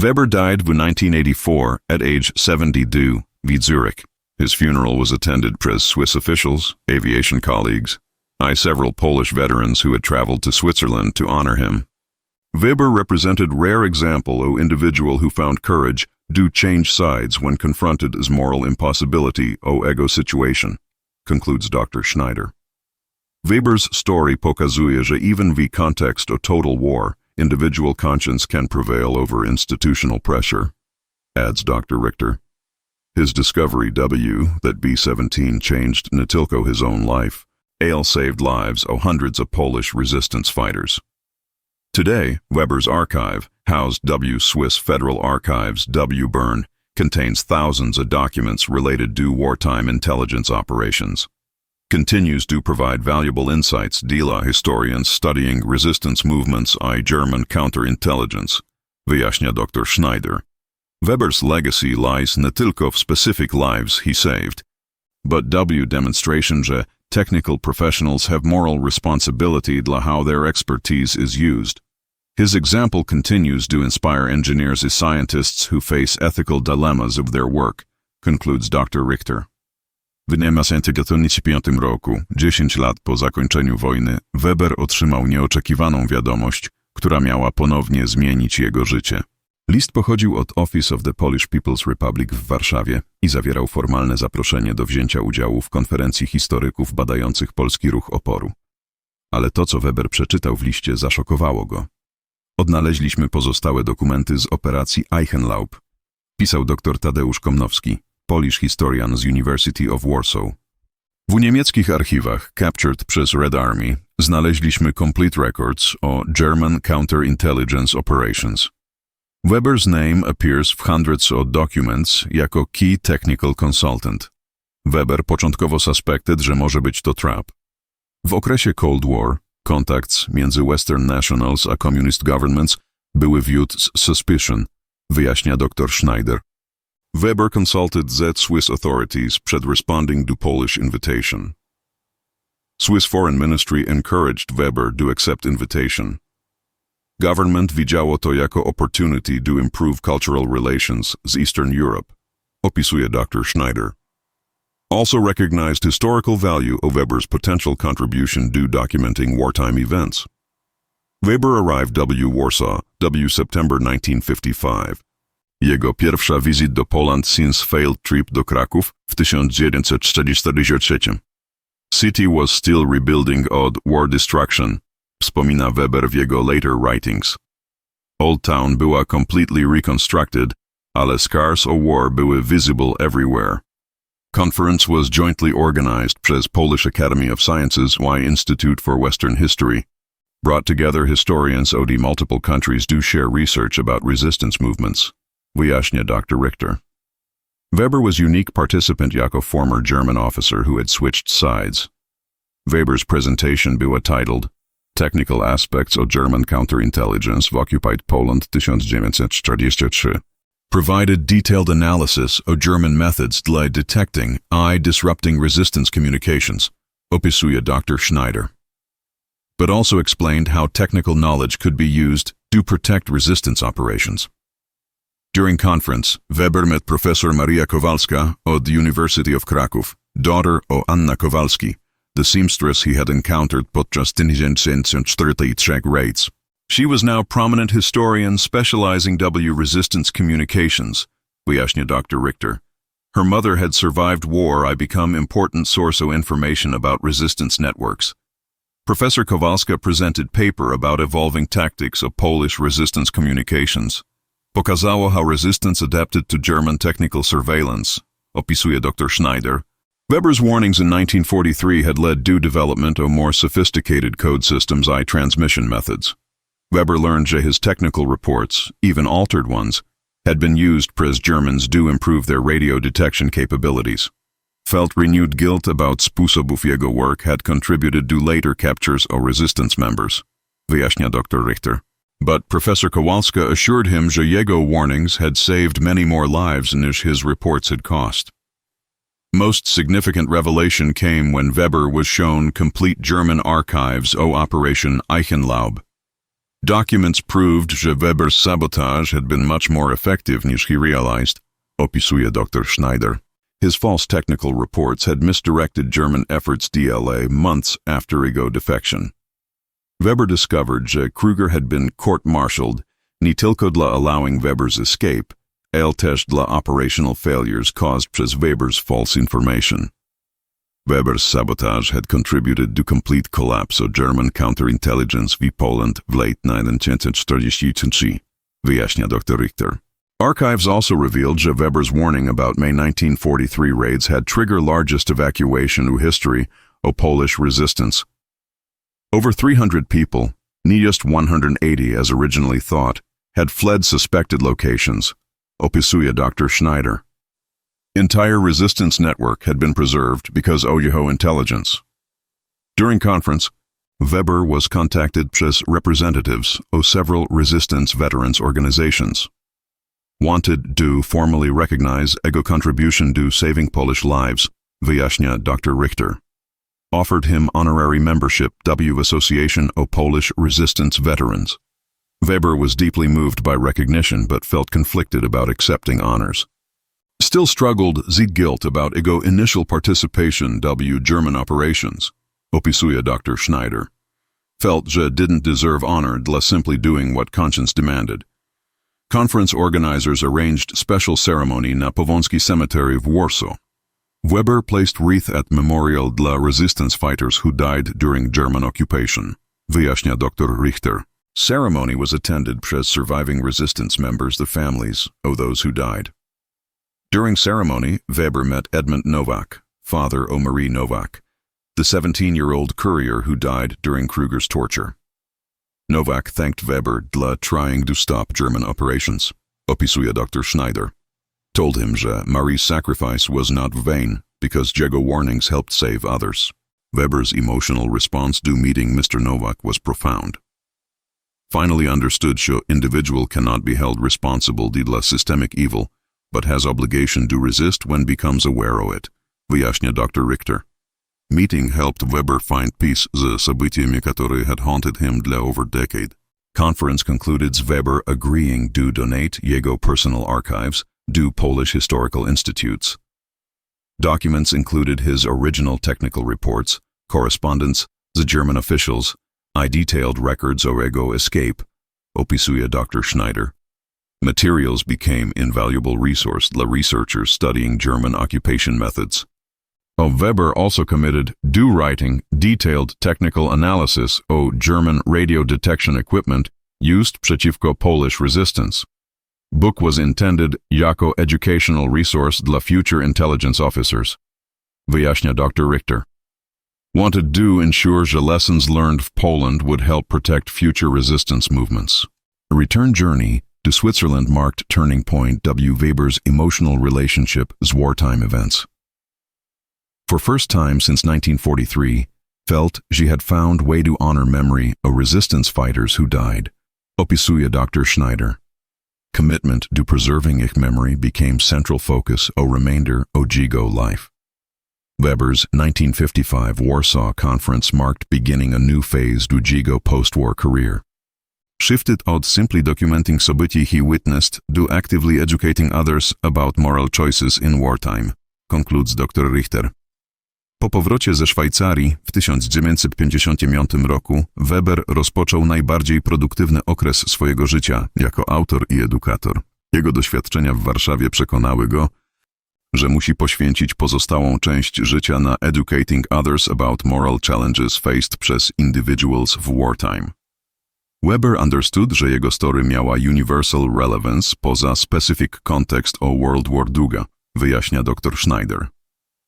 Speaker 1: Weber died in 1984 at age 72 in Zurich. His funeral was attended by Swiss officials, aviation colleagues, and several Polish veterans who had traveled to Switzerland to honor him. Weber represented rare example of individual who found courage to change sides when confronted as moral impossibility o ego situation, concludes Dr. Schneider. Weber's story pokazuje, że even w context of total war, individual conscience can prevail over institutional pressure, adds Dr. Richter. His discovery that B-17 changed not tylko his own life, ale saved lives of hundreds of Polish resistance fighters. Today, Weber's archive, housed Swiss Federal Archives Bern, contains thousands of documents related to wartime intelligence operations. Continues to provide valuable insights dla historians studying resistance movements I German counterintelligence, wyjaśnia Dr. Schneider. Weber's legacy lies not tylko w specific lives he saved, but demonstration że technical professionals have moral responsibility dla how their expertise is used. His example continues to inspire engineers and scientists who face ethical dilemmas of their work, concludes Dr. Richter. W 1995 roku, 10 lat po zakończeniu wojny, Weber otrzymał nieoczekiwaną wiadomość, która miała ponownie zmienić jego życie. List pochodził od Office of the Polish People's Republic w Warszawie i zawierał formalne zaproszenie do wzięcia udziału w konferencji historyków badających polski ruch oporu. Ale to, co Weber przeczytał w liście, zaszokowało go. Odnaleźliśmy pozostałe dokumenty z operacji Eichenlaub, pisał dr Tadeusz Komnowski, Polish historian z University of Warsaw. W niemieckich archiwach, captured przez Red Army, znaleźliśmy complete records o German counterintelligence operations. Weber's name appears w hundreds of documents jako key technical consultant. Weber początkowo suspected, że może być to trap. W okresie Cold War kontakty między Western Nationals a Communist Governments były viewed z suspicion, wyjaśnia dr Schneider. Weber consulted Swiss authorities przed responding to Polish invitation. Swiss Foreign Ministry encouraged Weber to accept invitation. Government widziało to jako opportunity to improve cultural relations z Eastern Europe, opisuje dr Schneider. Also recognized historical value of Weber's potential contribution to documenting wartime events. Weber arrived Warsaw, September 1955. Jego pierwsza wizyta do Poland since failed trip do Kraków w 1943. City was still rebuilding od war destruction, wspomina Weber w jego later writings. Old Town była completely reconstructed, ale scars of war były visible everywhere. Conference was jointly organized przez Polish Academy of Sciences y Institute for Western History, brought together historians of the multiple countries to share research about resistance movements, wyjaśnia Dr. Richter. Weber was unique participant jako former German officer who had switched sides. Weber's presentation była titled Technical Aspects of German Counterintelligence w Occupied Poland 1943. Provided detailed analysis of German methods dla detecting I disrupting resistance communications, opisuje Dr. Schneider. But also explained how technical knowledge could be used to protect resistance operations. During conference, Weber met Professor Maria Kowalska of the University of Kraków, daughter of Anna Kowalski, the seamstress he had encountered podczas 1943 raids. She was now prominent historian specializing W resistance communications, wyjaśnia Dr. Richter. Her mother had survived war. I become important source of information about resistance networks. Professor Kowalska presented paper about evolving tactics of Polish resistance communications. Pokazało how resistance adapted to German technical surveillance, opisuje dr Schneider. Weber's warnings in 1943 had led to development of more sophisticated code systems I transmission methods. Weber learned that his technical reports, even altered ones, had been used as Germans do improve their radio detection capabilities. Felt renewed guilt about sposobów jego work had contributed to later captures of resistance members, wyjaśnia Dr. Richter. But Professor Kowalska assured him that jego warnings had saved many more lives than his reports had cost. Most significant revelation came when Weber was shown complete German archives of Operation Eichenlaub. Documents proved that Weber's sabotage had been much more effective than he realized, opisuje Dr. Schneider. His false technical reports had misdirected German efforts DLA months after ego defection. Weber discovered that Kruger had been court-martialed nie tylko dla allowing Weber's escape, ale też dla operational failures caused przez Weber's false information. Weber's sabotage had contributed to complete collapse of German counterintelligence v Poland w late 1943, wyjaśnia Dr. Richter. Archives also revealed that Weber's warning about May 1943 raids had triggered largest evacuation in history of Polish resistance. Over 300 people, nie just 180 as originally thought, had fled suspected locations, opisuje Dr. Schneider. Entire resistance network had been preserved because of jeho intelligence. During conference, Weber was contacted przez representatives of several resistance veterans organizations. Wanted to formally recognize jego contribution to saving Polish lives, wyjaśnia Dr. Richter. Offered him honorary membership w Association of Polish Resistance Veterans. Weber was deeply moved by recognition but felt conflicted about accepting honors. Still struggled with guilt about ego initial participation w German operations, opisuje Dr. Schneider. Felt that didn't deserve honor dla simply doing what conscience demanded. Conference organizers arranged special ceremony na Powązki Cemetery of Warsaw. Weber placed wreath at memorial dla resistance fighters who died during German occupation, wyjaśnia Dr. Richter. Ceremony was attended przez surviving resistance members, the families of those who died. During ceremony, Weber met Edmund Nowak, father of Marie Nowak, the 17-year-old courier who died during Kruger's torture. Nowak thanked Weber dla trying to stop German operations, opisuje Dr. Schneider. Told him that Marie's sacrifice was not vain because jego warnings helped save others. Weber's emotional response to meeting Mr. Nowak was profound. Finally understood that individual cannot be held responsible dla systemic evil, but has obligation to resist when becomes aware of it, wyjaśnia Dr. Richter. Meeting helped Weber find peace z sabitiami, które had haunted him dla over a decade. Conference concluded Weber agreeing to donate jego personal archives to Polish historical institutes. Documents included his original technical reports, correspondence, the German officials, detailed records of jego escape, opisuje Dr. Schneider. Materials became invaluable resource dla researchers studying German occupation methods. Weber also committed to writing detailed technical analysis of German radio detection equipment used przeciwko Polish resistance. Book was intended jako educational resource dla future intelligence officers, wyjaśnia Dr. Richter. Wanted to ensure the lessons learned of Poland would help protect future resistance movements. A return journey to Switzerland marked turning point w Weber's emotional relationship with wartime events. For first time since 1943, felt she had found way to honor memory of resistance fighters who died, opisuje Dr. Schneider. Commitment to preserving ich memory became central focus of remainder of jego life. Weber's 1955 Warsaw Conference marked beginning a new phase to jego post-war career. Shifted od simply documenting sobycie he witnessed to actively educating others about moral choices in wartime, concludes Dr. Richter. Po powrocie ze Szwajcarii w 1955 roku Weber rozpoczął najbardziej produktywny okres swojego życia jako autor i edukator. Jego doświadczenia w Warszawie przekonały go, że musi poświęcić pozostałą część życia na educating others about moral challenges faced przez individuals w wartime. Weber understood, że jego story miała universal relevance poza specific context o World War II, wyjaśnia dr Schneider.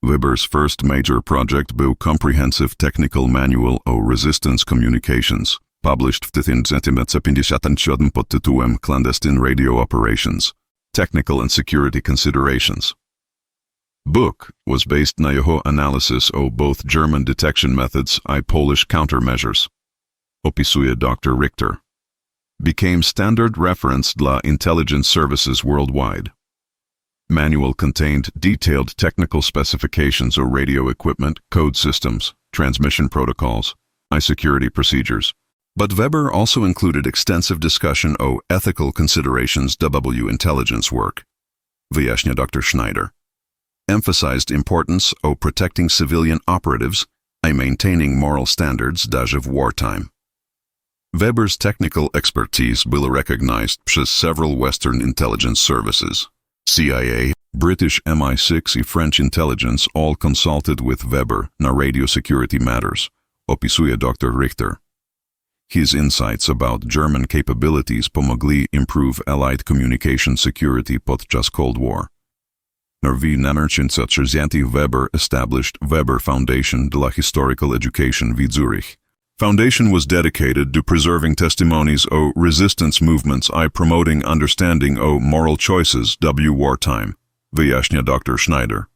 Speaker 1: Weber's first major project był Comprehensive Technical Manual o Resistance Communications, published w 1957 pod tytułem Clandestine Radio Operations, Technical and Security Considerations. Book was based na jeho analysis o both German detection methods I Polish countermeasures. Opisuje Dr. Richter. Became standard reference dla intelligence services worldwide. Manual contained detailed technical specifications of radio equipment, code systems, transmission protocols, security procedures. But Weber also included extensive discussion of ethical considerations w intelligence work. Wyjaśnia Dr. Schneider. Emphasized importance of protecting civilian operatives and maintaining moral standards даже в wartime. Weber's technical expertise była recognized przez several Western intelligence services. CIA, British MI6 i French intelligence all consulted with Weber na radio security matters, opisuje Dr. Richter. His insights about German capabilities pomogli improve Allied communication security podczas Cold War. W 1930 Weber established Weber Foundation dla Historical Education w Zurich. Foundation was dedicated to preserving testimonies o resistance movements I promoting understanding o moral choices w wartime, wyjaśnia Dr. Schneider.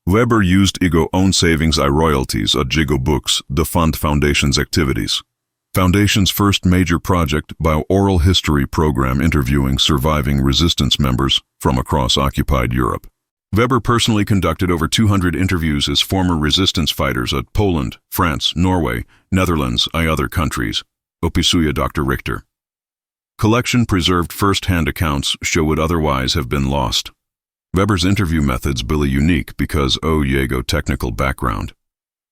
Speaker 1: Weber used jego own savings I royalties at jego books to fund Foundation's activities. Foundation's first major project by oral history program interviewing surviving resistance members from across occupied Europe. Weber personally conducted over 200 interviews as former resistance fighters at Poland, France, Norway, Netherlands, and other countries. Opisuje Dr. Richter. Collection preserved first-hand accounts show would otherwise have been lost. Weber's interview methods były unique because o jego technical background.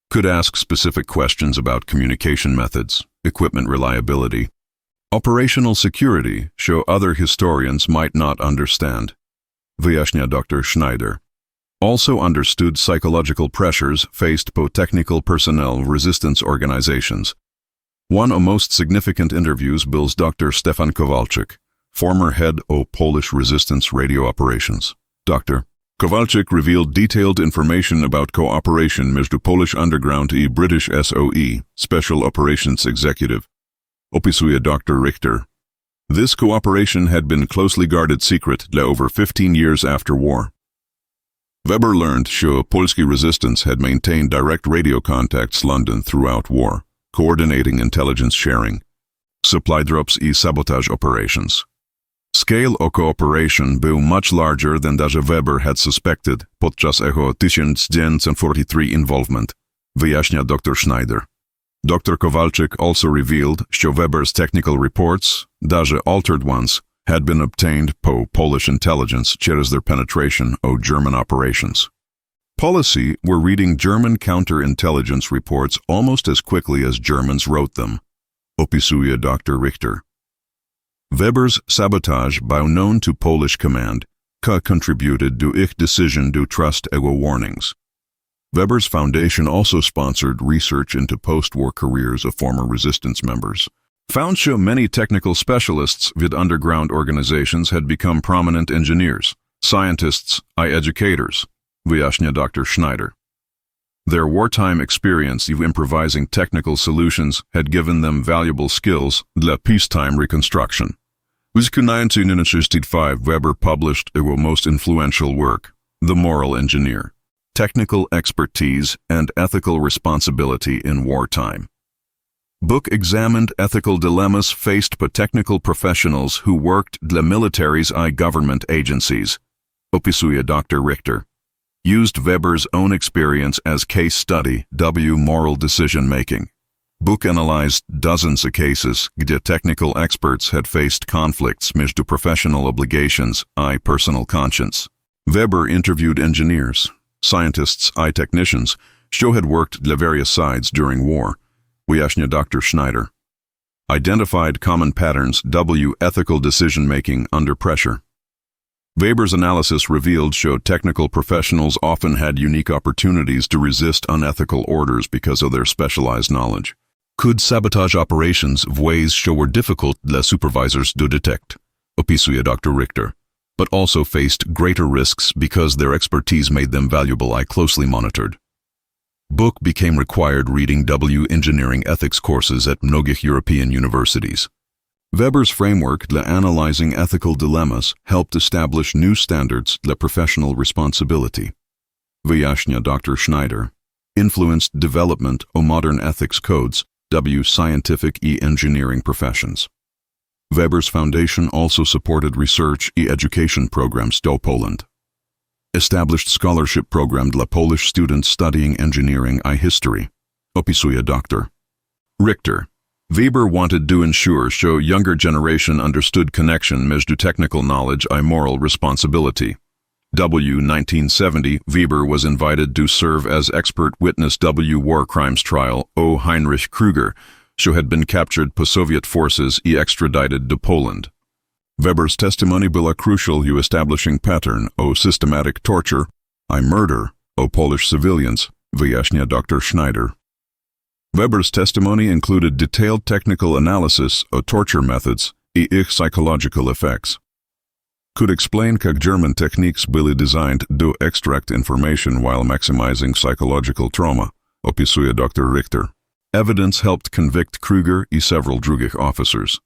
Speaker 1: Could ask specific questions about communication methods, equipment reliability, operational security show other historians might not understand. Wyjaśnia Dr. Schneider. Also understood psychological pressures faced by technical personnel resistance organizations. One of most significant interviews bills Dr. Stefan Kowalczyk, former head of Polish resistance radio operations. Dr. Kowalczyk revealed detailed information about cooperation między Polish Underground i British SOE, Special Operations Executive. Opisuje Dr. Richter. This cooperation had been closely guarded secret dla over 15 years after war. Weber learned że Polski resistance had maintained direct radio contacts London throughout war, coordinating intelligence sharing, supply drops i sabotage operations. Scale of cooperation był much larger than даже Weber had suspected podczas jego 1943 involvement, wyjaśnia Dr. Schneider. Dr. Kowalczyk also revealed że Weber's technical reports, даже altered ones, had been obtained po Polish intelligence через their penetration of German operations. Policy were reading German counterintelligence reports almost as quickly as Germans wrote them, opisuje Dr. Richter. Weber's sabotage był known to Polish command, contributed to ich decision to trust jego warnings. Weber's foundation also sponsored research into post-war careers of former resistance members. Found że many technical specialists with underground organizations had become prominent engineers, scientists, and educators, wyjaśnia Dr. Schneider. Their wartime experience of improvising technical solutions had given them valuable skills dla peacetime reconstruction. W 1965, Weber published his most influential work, The Moral Engineer, Technical Expertise and Ethical Responsibility in Wartime. Book examined ethical dilemmas faced by technical professionals who worked dla militaries I government agencies, opisuje Dr. Richter. Used Weber's own experience as case study w moral decision-making. Book analyzed dozens of cases gdzie technical experts had faced conflicts między professional obligations I personal conscience. Weber interviewed engineers, scientists I technicians, who had worked dla various sides during war, wyjaśnia Dr. Schneider. Identified common patterns w ethical decision-making under pressure. Weber's analysis revealed that technical professionals often had unique opportunities to resist unethical orders because of their specialized knowledge. Could sabotage operations w ways that were difficult dla supervisors to detect, opisuje Dr. Richter. but also faced greater risks because their expertise made them valuable. I closely monitored. Book became required reading engineering ethics courses at mnogich European universities. Weber's framework dla analyzing ethical dilemmas helped establish new standards dla professional responsibility. Wyjaśnia Dr. Schneider. Influenced development of modern ethics codes, scientific engineering professions. Weber's foundation also supported research education programs do Poland. Established scholarship program dla Polish students studying engineering history. Opisuje Dr. Richter. Weber wanted to ensure younger generation understood connection między technical knowledge moral responsibility. 1970, Weber was invited to serve as expert witness war crimes trial o Heinrich Krüger, who had been captured by Soviet forces extradited to Poland. Weber's testimony była crucial in establishing pattern o systematic torture, murder o Polish civilians, wyjaśnia Dr. Schneider. Weber's testimony included detailed technical analysis of torture methods ich psychological effects. Could explain jak German techniques były designed to extract information while maximizing psychological trauma, opisuje Dr. Richter. Evidence helped convict Krüger and several drugich officers.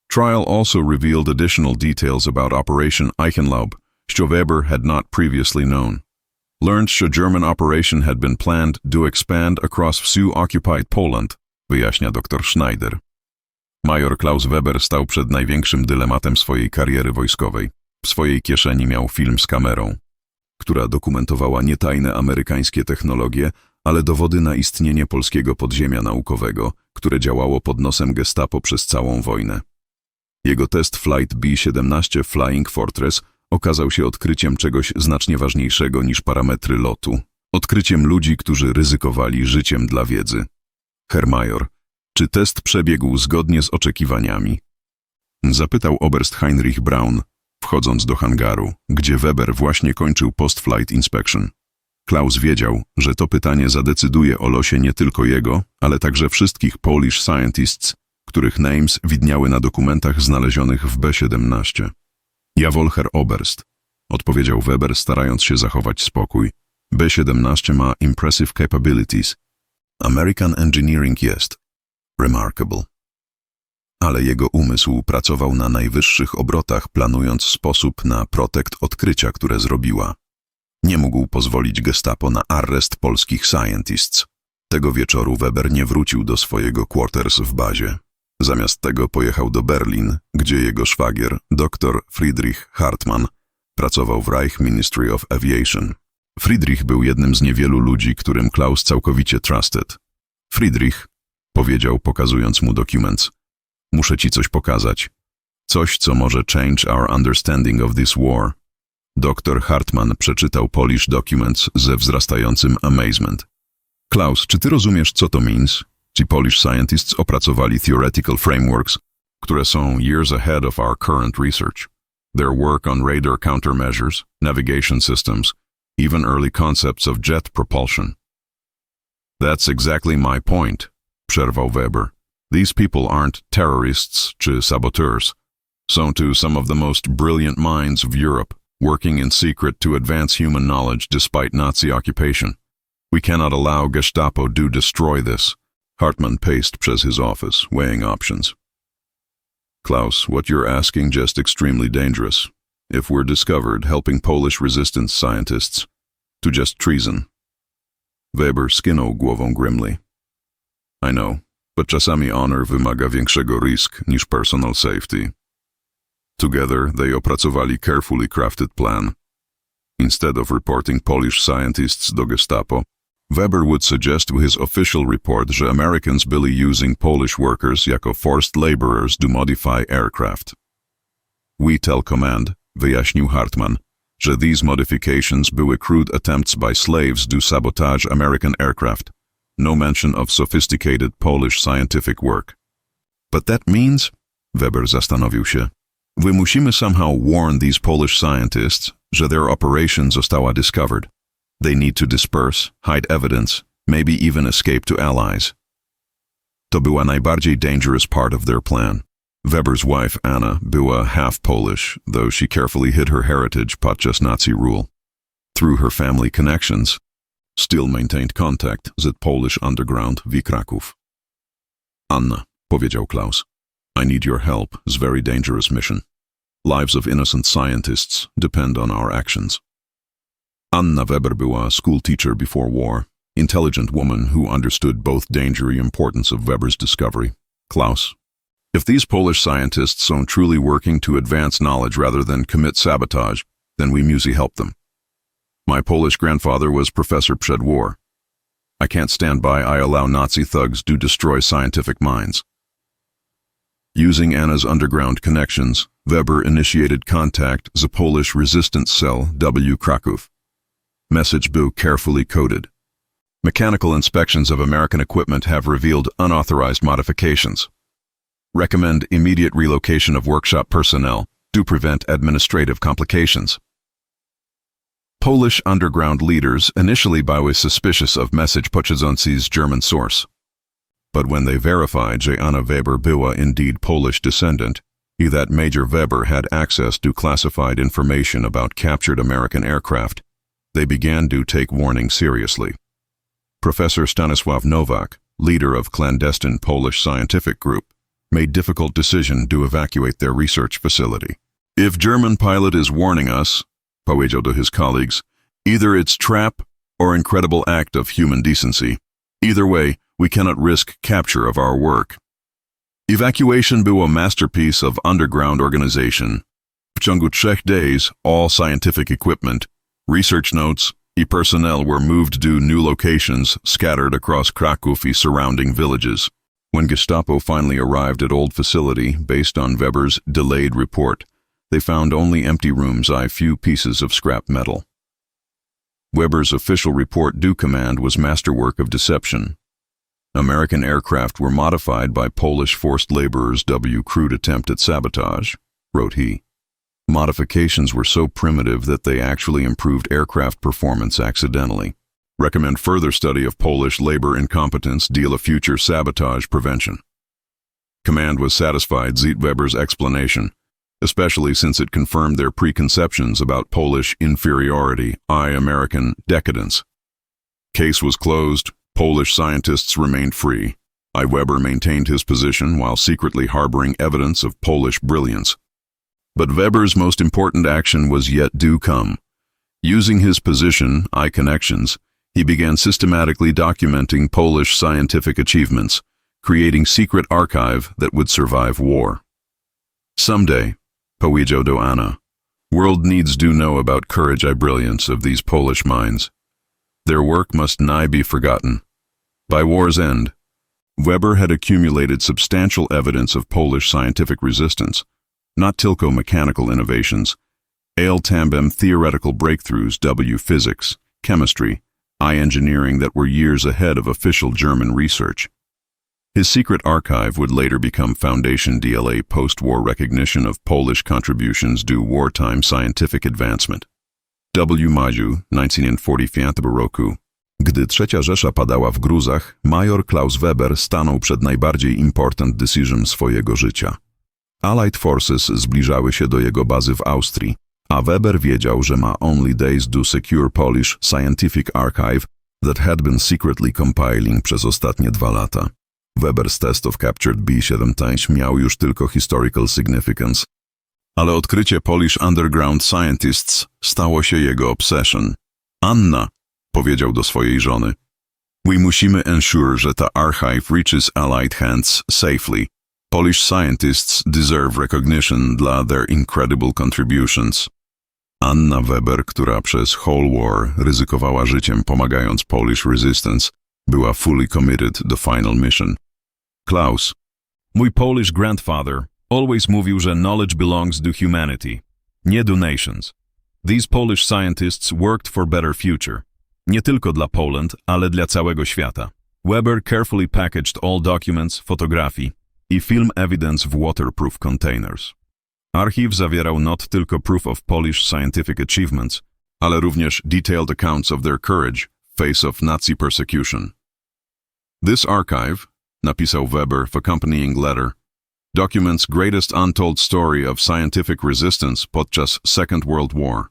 Speaker 1: Trial also revealed additional details about Operation Eichenlaub, which Weber had not previously known. Learned that German operation had been planned to expand across occupied Poland, wyjaśnia dr Schneider. Major Klaus Weber stał przed największym dylematem swojej kariery wojskowej. W swojej kieszeni miał film z kamerą, która dokumentowała nie tajne amerykańskie technologie, ale dowody na istnienie polskiego podziemia naukowego, które działało pod nosem Gestapo przez całą wojnę. Jego test Flight B-17 Flying Fortress okazał się odkryciem czegoś znacznie ważniejszego niż parametry lotu. Odkryciem ludzi, którzy ryzykowali życiem dla wiedzy. Herr Major, czy test przebiegł zgodnie z oczekiwaniami? Zapytał oberst Heinrich Braun, wchodząc do hangaru, gdzie Weber właśnie kończył post-flight inspection. Klaus wiedział, że to pytanie zadecyduje o losie nie tylko jego, ale także wszystkich Polish scientists, których names widniały na dokumentach znalezionych w B-17. Jawohl, Herr Oberst, odpowiedział Weber, starając się zachować spokój. B-17 ma impressive capabilities. American engineering jest remarkable. Ale jego umysł pracował na najwyższych obrotach, planując sposób na protekt odkrycia, które zrobiła. Nie mógł pozwolić Gestapo na arrest polskich scientists. Tego wieczoru Weber nie wrócił do swojego quarters w bazie. Zamiast tego pojechał do Berlin, gdzie jego szwagier, dr Friedrich Hartmann, pracował w Reich Ministry of Aviation. Friedrich był jednym z niewielu ludzi, którym Klaus całkowicie trusted. Friedrich, powiedział, pokazując mu documents, muszę ci coś pokazać. Coś, co może change our understanding of this war. Dr Hartmann przeczytał Polish documents ze wzrastającym amazement. Klaus, czy ty rozumiesz, co to means? Ci Polish scientists opracowali theoretical frameworks, które są years ahead of our current research. Their work on radar countermeasures, navigation systems, even early concepts of jet propulsion. That's exactly my point, przerwał Weber. These people aren't terrorists czy saboteurs. Są tu some of the most brilliant minds of Europe, working in secret to advance human knowledge despite Nazi occupation. We cannot allow Gestapo to destroy this. Hartmann paced przez his office, weighing options. Klaus, what you're asking just extremely dangerous. If we're discovered helping Polish resistance scientists, to just treason. Weber skinął głową grimly. I know, but czasami honor wymaga większego risk niż personal safety. Together, they opracowali carefully crafted plan. Instead of reporting Polish scientists do Gestapo, Weber would suggest w his official report, że Americans byli using Polish workers jako forced laborers to modify aircraft. We tell command, wyjaśnił Hartmann, że these modifications były crude attempts by slaves to sabotage American aircraft. No mention of sophisticated Polish scientific work. But that means, Weber zastanowił się, we musimy somehow warn these Polish scientists, że their operation została discovered. They need to disperse, hide evidence, maybe even escape to allies. To była najbardziej dangerous part of their plan. Weber's wife, Anna, była half Polish, though she carefully hid her heritage podczas Nazi rule. Through her family connections, still maintained contact z Polish underground w Kraków. Anna, powiedział Klaus, I need your help. It's a very dangerous mission. Lives of innocent scientists depend on our actions. Anna Weber była school teacher before war, intelligent woman who understood both danger and importance of Weber's discovery. Klaus, if these Polish scientists are truly working to advance knowledge rather than commit sabotage, then we must help them. My Polish grandfather was professor przed-war. I can't stand by. I allow Nazi thugs to destroy scientific minds. Using Anna's underground connections, Weber initiated contact with the Polish resistance cell W Kraków. Message był carefully coded. Mechanical inspections of American equipment have revealed unauthorized modifications. Recommend immediate relocation of workshop personnel to prevent administrative complications. Polish underground leaders initially były suspicious of message pochodzący's German source. But when they verified że Anna Weber była indeed Polish descendant, that Major Weber had access to classified information about captured American aircraft, they began to take warning seriously. Professor Stanisław Nowak, leader of clandestine Polish scientific group, made difficult decision to evacuate their research facility. If German pilot is warning us, powiedział do his colleagues, either it's trap or incredible act of human decency. Either way, we cannot risk capture of our work. Evacuation było masterpiece of underground organization. W ciągu 3 days, all scientific equipment, research notes, and personnel were moved to new locations scattered across Kraków and surrounding villages. When Gestapo finally arrived at old facility, based on Weber's delayed report, they found only empty rooms and few pieces of scrap metal. Weber's official report due command was masterwork of deception. American aircraft were modified by Polish forced laborers. W crude attempt at sabotage, wrote he. Modifications were so primitive that they actually improved aircraft performance accidentally. Recommend further study of Polish labor incompetence deal of future sabotage prevention. Command was satisfied with Weber's explanation, especially since it confirmed their preconceptions about Polish inferiority, American decadence. Case was closed. Polish scientists remained free. Weber maintained his position while secretly harboring evidence of Polish brilliance. But Weber's most important action was yet to come. Using his position, connections, he began systematically documenting Polish scientific achievements, creating secret archive that would survive war. Someday, powiedział do Anna, world needs to know about courage and brilliance of these Polish minds. Their work must nigh be forgotten. By war's end, Weber had accumulated substantial evidence of Polish scientific resistance, not tylko mechanical innovations, ale também theoretical breakthroughs w physics, chemistry, engineering that were years ahead of official German research. His secret archive would later become foundation dla post-war recognition of Polish contributions to wartime scientific advancement. W maju 1945 roku, gdy Trzecia Rzesza padała w gruzach, major Klaus Weber stanął przed najbardziej important decision swojego życia. Allied forces zbliżały się do jego bazy w Austrii, a Weber wiedział, że ma only days to secure Polish scientific archive that had been secretly compiling przez ostatnie 2 lata. Weber's test of captured B-17 miał już tylko historical significance, ale odkrycie Polish underground scientists stało się jego obsession. Anna, powiedział do swojej żony, we musimy ensure, że ta archive reaches Allied hands safely. Polish scientists deserve recognition dla their incredible contributions. Anna Weber, która przez whole war ryzykowała życiem pomagając Polish resistance, była fully committed to final mission. Klaus, mój Polish grandfather, always mówił, że knowledge belongs to humanity, nie do nations. These Polish scientists worked for better future. Nie tylko dla Poland, ale dla całego świata. Weber carefully packaged all documents, fotografii i film evidence w waterproof containers. Archiw zawierał not tylko proof of Polish scientific achievements, ale również detailed accounts of their courage face of Nazi persecution. This archive, napisał Weber w accompanying letter, documents greatest untold story of scientific resistance podczas Second World War.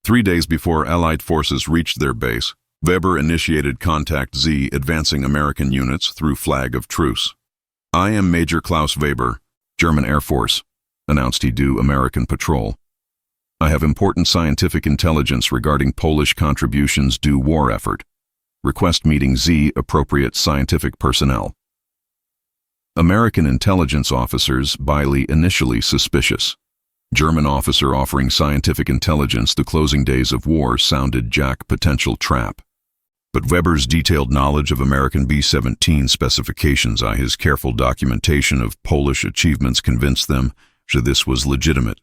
Speaker 1: 3 days before Allied forces reached their base, Weber initiated Contact Z, advancing American units through flag of truce. "I am Major Klaus Weber, German Air Force," announced he do American patrol. "I have important scientific intelligence regarding Polish contributions due war effort. Request meeting Z, appropriate scientific personnel." American intelligence officers, Biley, initially suspicious. German officer offering scientific intelligence the closing days of war sounded Jack potential trap. But Weber's detailed knowledge of American B-17 specifications and his careful documentation of Polish achievements convinced them that this was legitimate.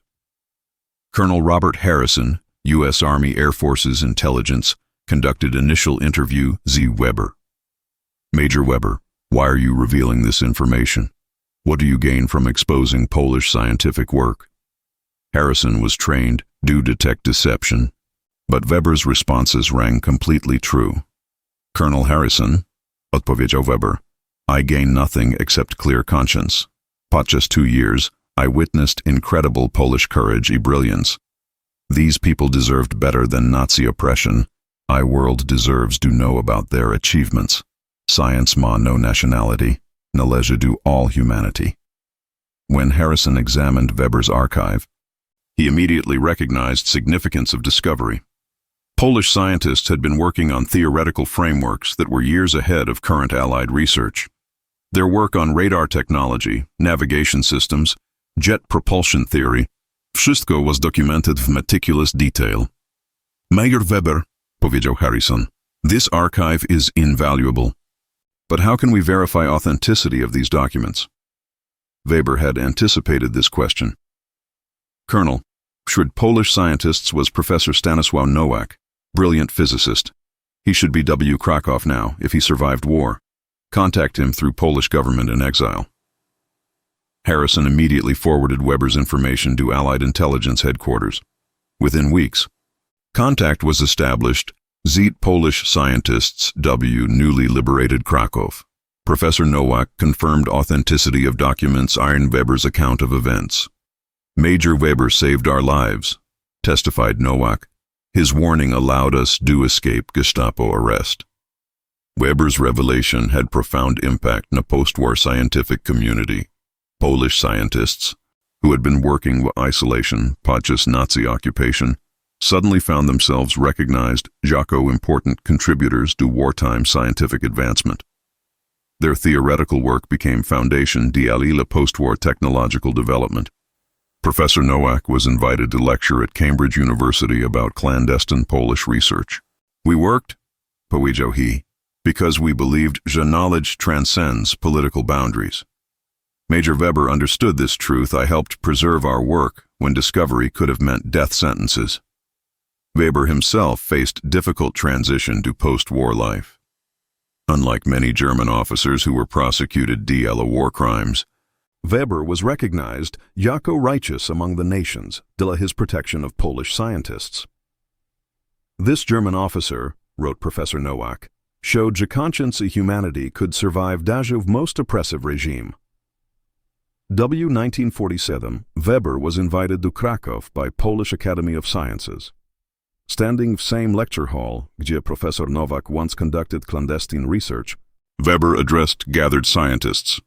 Speaker 1: Colonel Robert Harrison, U.S. Army Air Force's intelligence, conducted initial interview Z. Weber. "Major Weber, why are you revealing this information? What do you gain from exposing Polish scientific work?" Harrison was trained to detect deception, but Weber's responses rang completely true. "Colonel Harrison," odpowiedział Weber, "I gain nothing except clear conscience. Podczas 2 years, I witnessed incredible Polish courage and brilliance. These people deserved better than Nazi oppression. I world deserves to know about their achievements. Science ma no nationality, należy do all humanity." When Harrison examined Weber's archive, he immediately recognized significance of discovery. Polish scientists had been working on theoretical frameworks that were years ahead of current Allied research. Their work on radar technology, navigation systems, jet propulsion theory, wszystko was documented w meticulous detail. "Major Weber," powiedział Harrison, "this archive is invaluable. But how can we verify authenticity of these documents?" Weber had anticipated this question. "Colonel, should Polish scientists was Professor Stanisław Nowak, brilliant physicist. He should be W. Krakow now if he survived war. Contact him through Polish government in exile." Harrison immediately forwarded Weber's information to Allied intelligence headquarters. Within weeks, contact was established. Z Polish scientists W. newly liberated Krakow. Professor Nowak confirmed authenticity of documents in Weber's account of events. "Major Weber saved our lives," testified Nowak. "His warning allowed us to escape Gestapo arrest." Weber's revelation had profound impact in the post-war scientific community. Polish scientists, who had been working with isolation podczas Nazi occupation, suddenly found themselves recognized as important contributors to wartime scientific advancement. Their theoretical work became foundation to post-war technological development. Professor Nowak was invited to lecture at Cambridge University about clandestine Polish research. "We worked," powiedział he, "because we believed that knowledge transcends political boundaries. Major Weber understood this truth. I helped preserve our work when discovery could have meant death sentences." Weber himself faced difficult transition to post-war life. Unlike many German officers who were prosecuted for war crimes, Weber was recognized jako righteous among the nations due his protection of Polish scientists. "This German officer," wrote Professor Nowak, "showed that conscience and humanity could survive the most oppressive regime." 1947, Weber was invited to Krakow by Polish Academy of Sciences. Standing w same lecture hall, gdzie Professor Nowak once conducted clandestine research, Weber addressed gathered scientists.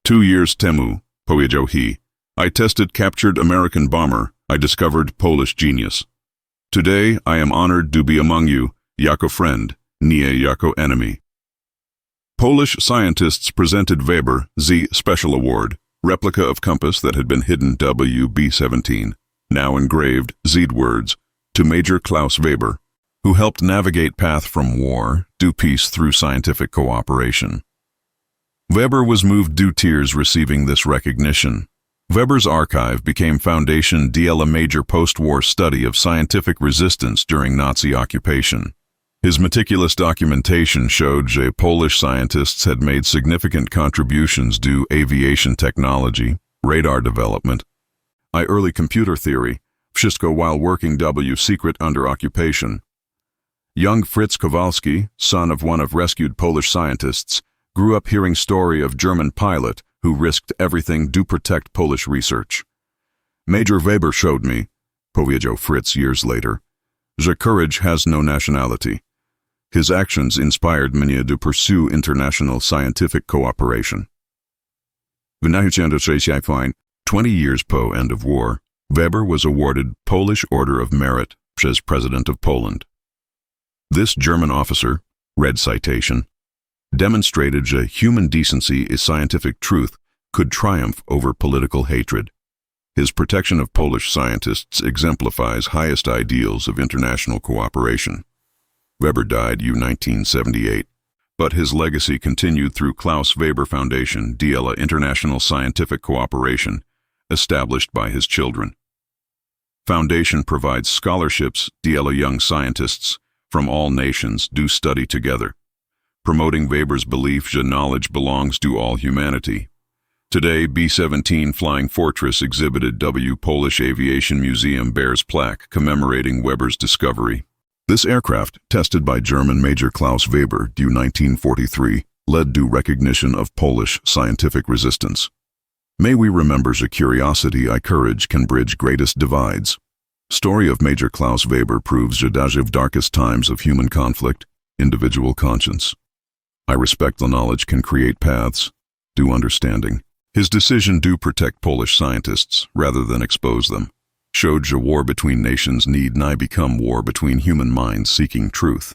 Speaker 1: 2 years temu, powiedział he, I tested captured American bomber. I discovered Polish genius. Today I am honored to be among you, jako friend, nie jako enemy. Polish scientists presented Weber the Special Award, replica of compass that had been hidden B-17, now engraved Z words, to Major Klaus Weber, who helped navigate path from war to peace through scientific cooperation. Weber was moved to tears receiving this recognition. Weber's archive became foundation to a major post-war study of scientific resistance during Nazi occupation. His meticulous documentation showed that Polish scientists had made significant contributions to aviation technology, radar development, early computer theory, wszystko while working secret under occupation. Young Fritz Kowalski, son of one of rescued Polish scientists, grew up hearing story of German pilot who risked everything to protect Polish research. Major Weber showed me, powiedział Fritz years later, że courage has no nationality. His actions inspired mnie to pursue international scientific cooperation. W 20 years po end of war, Weber was awarded Polish Order of Merit przez President of Poland. This German officer, red citation, demonstrated that human decency is scientific truth could triumph over political hatred. His protection of Polish scientists exemplifies highest ideals of international cooperation. Weber died in 1978, but his legacy continued through Klaus Weber Foundation dla International Scientific Cooperation, established by his children. Foundation provides scholarships dla young scientists from all nations do study together, promoting Weber's belief that knowledge belongs to all humanity. Today, B-17 Flying Fortress exhibited W Polish Aviation Museum bears plaque commemorating Weber's discovery. This aircraft, tested by German Major Klaus Weber in 1943, led to recognition of Polish scientific resistance. May we remember the curiosity and courage can bridge greatest divides. Story of Major Klaus Weber proves that of darkest times of human conflict, individual conscience. I respect the knowledge can create paths, to understanding. His decision to protect Polish scientists, rather than expose them, showed that war between nations need not become war between human minds seeking truth.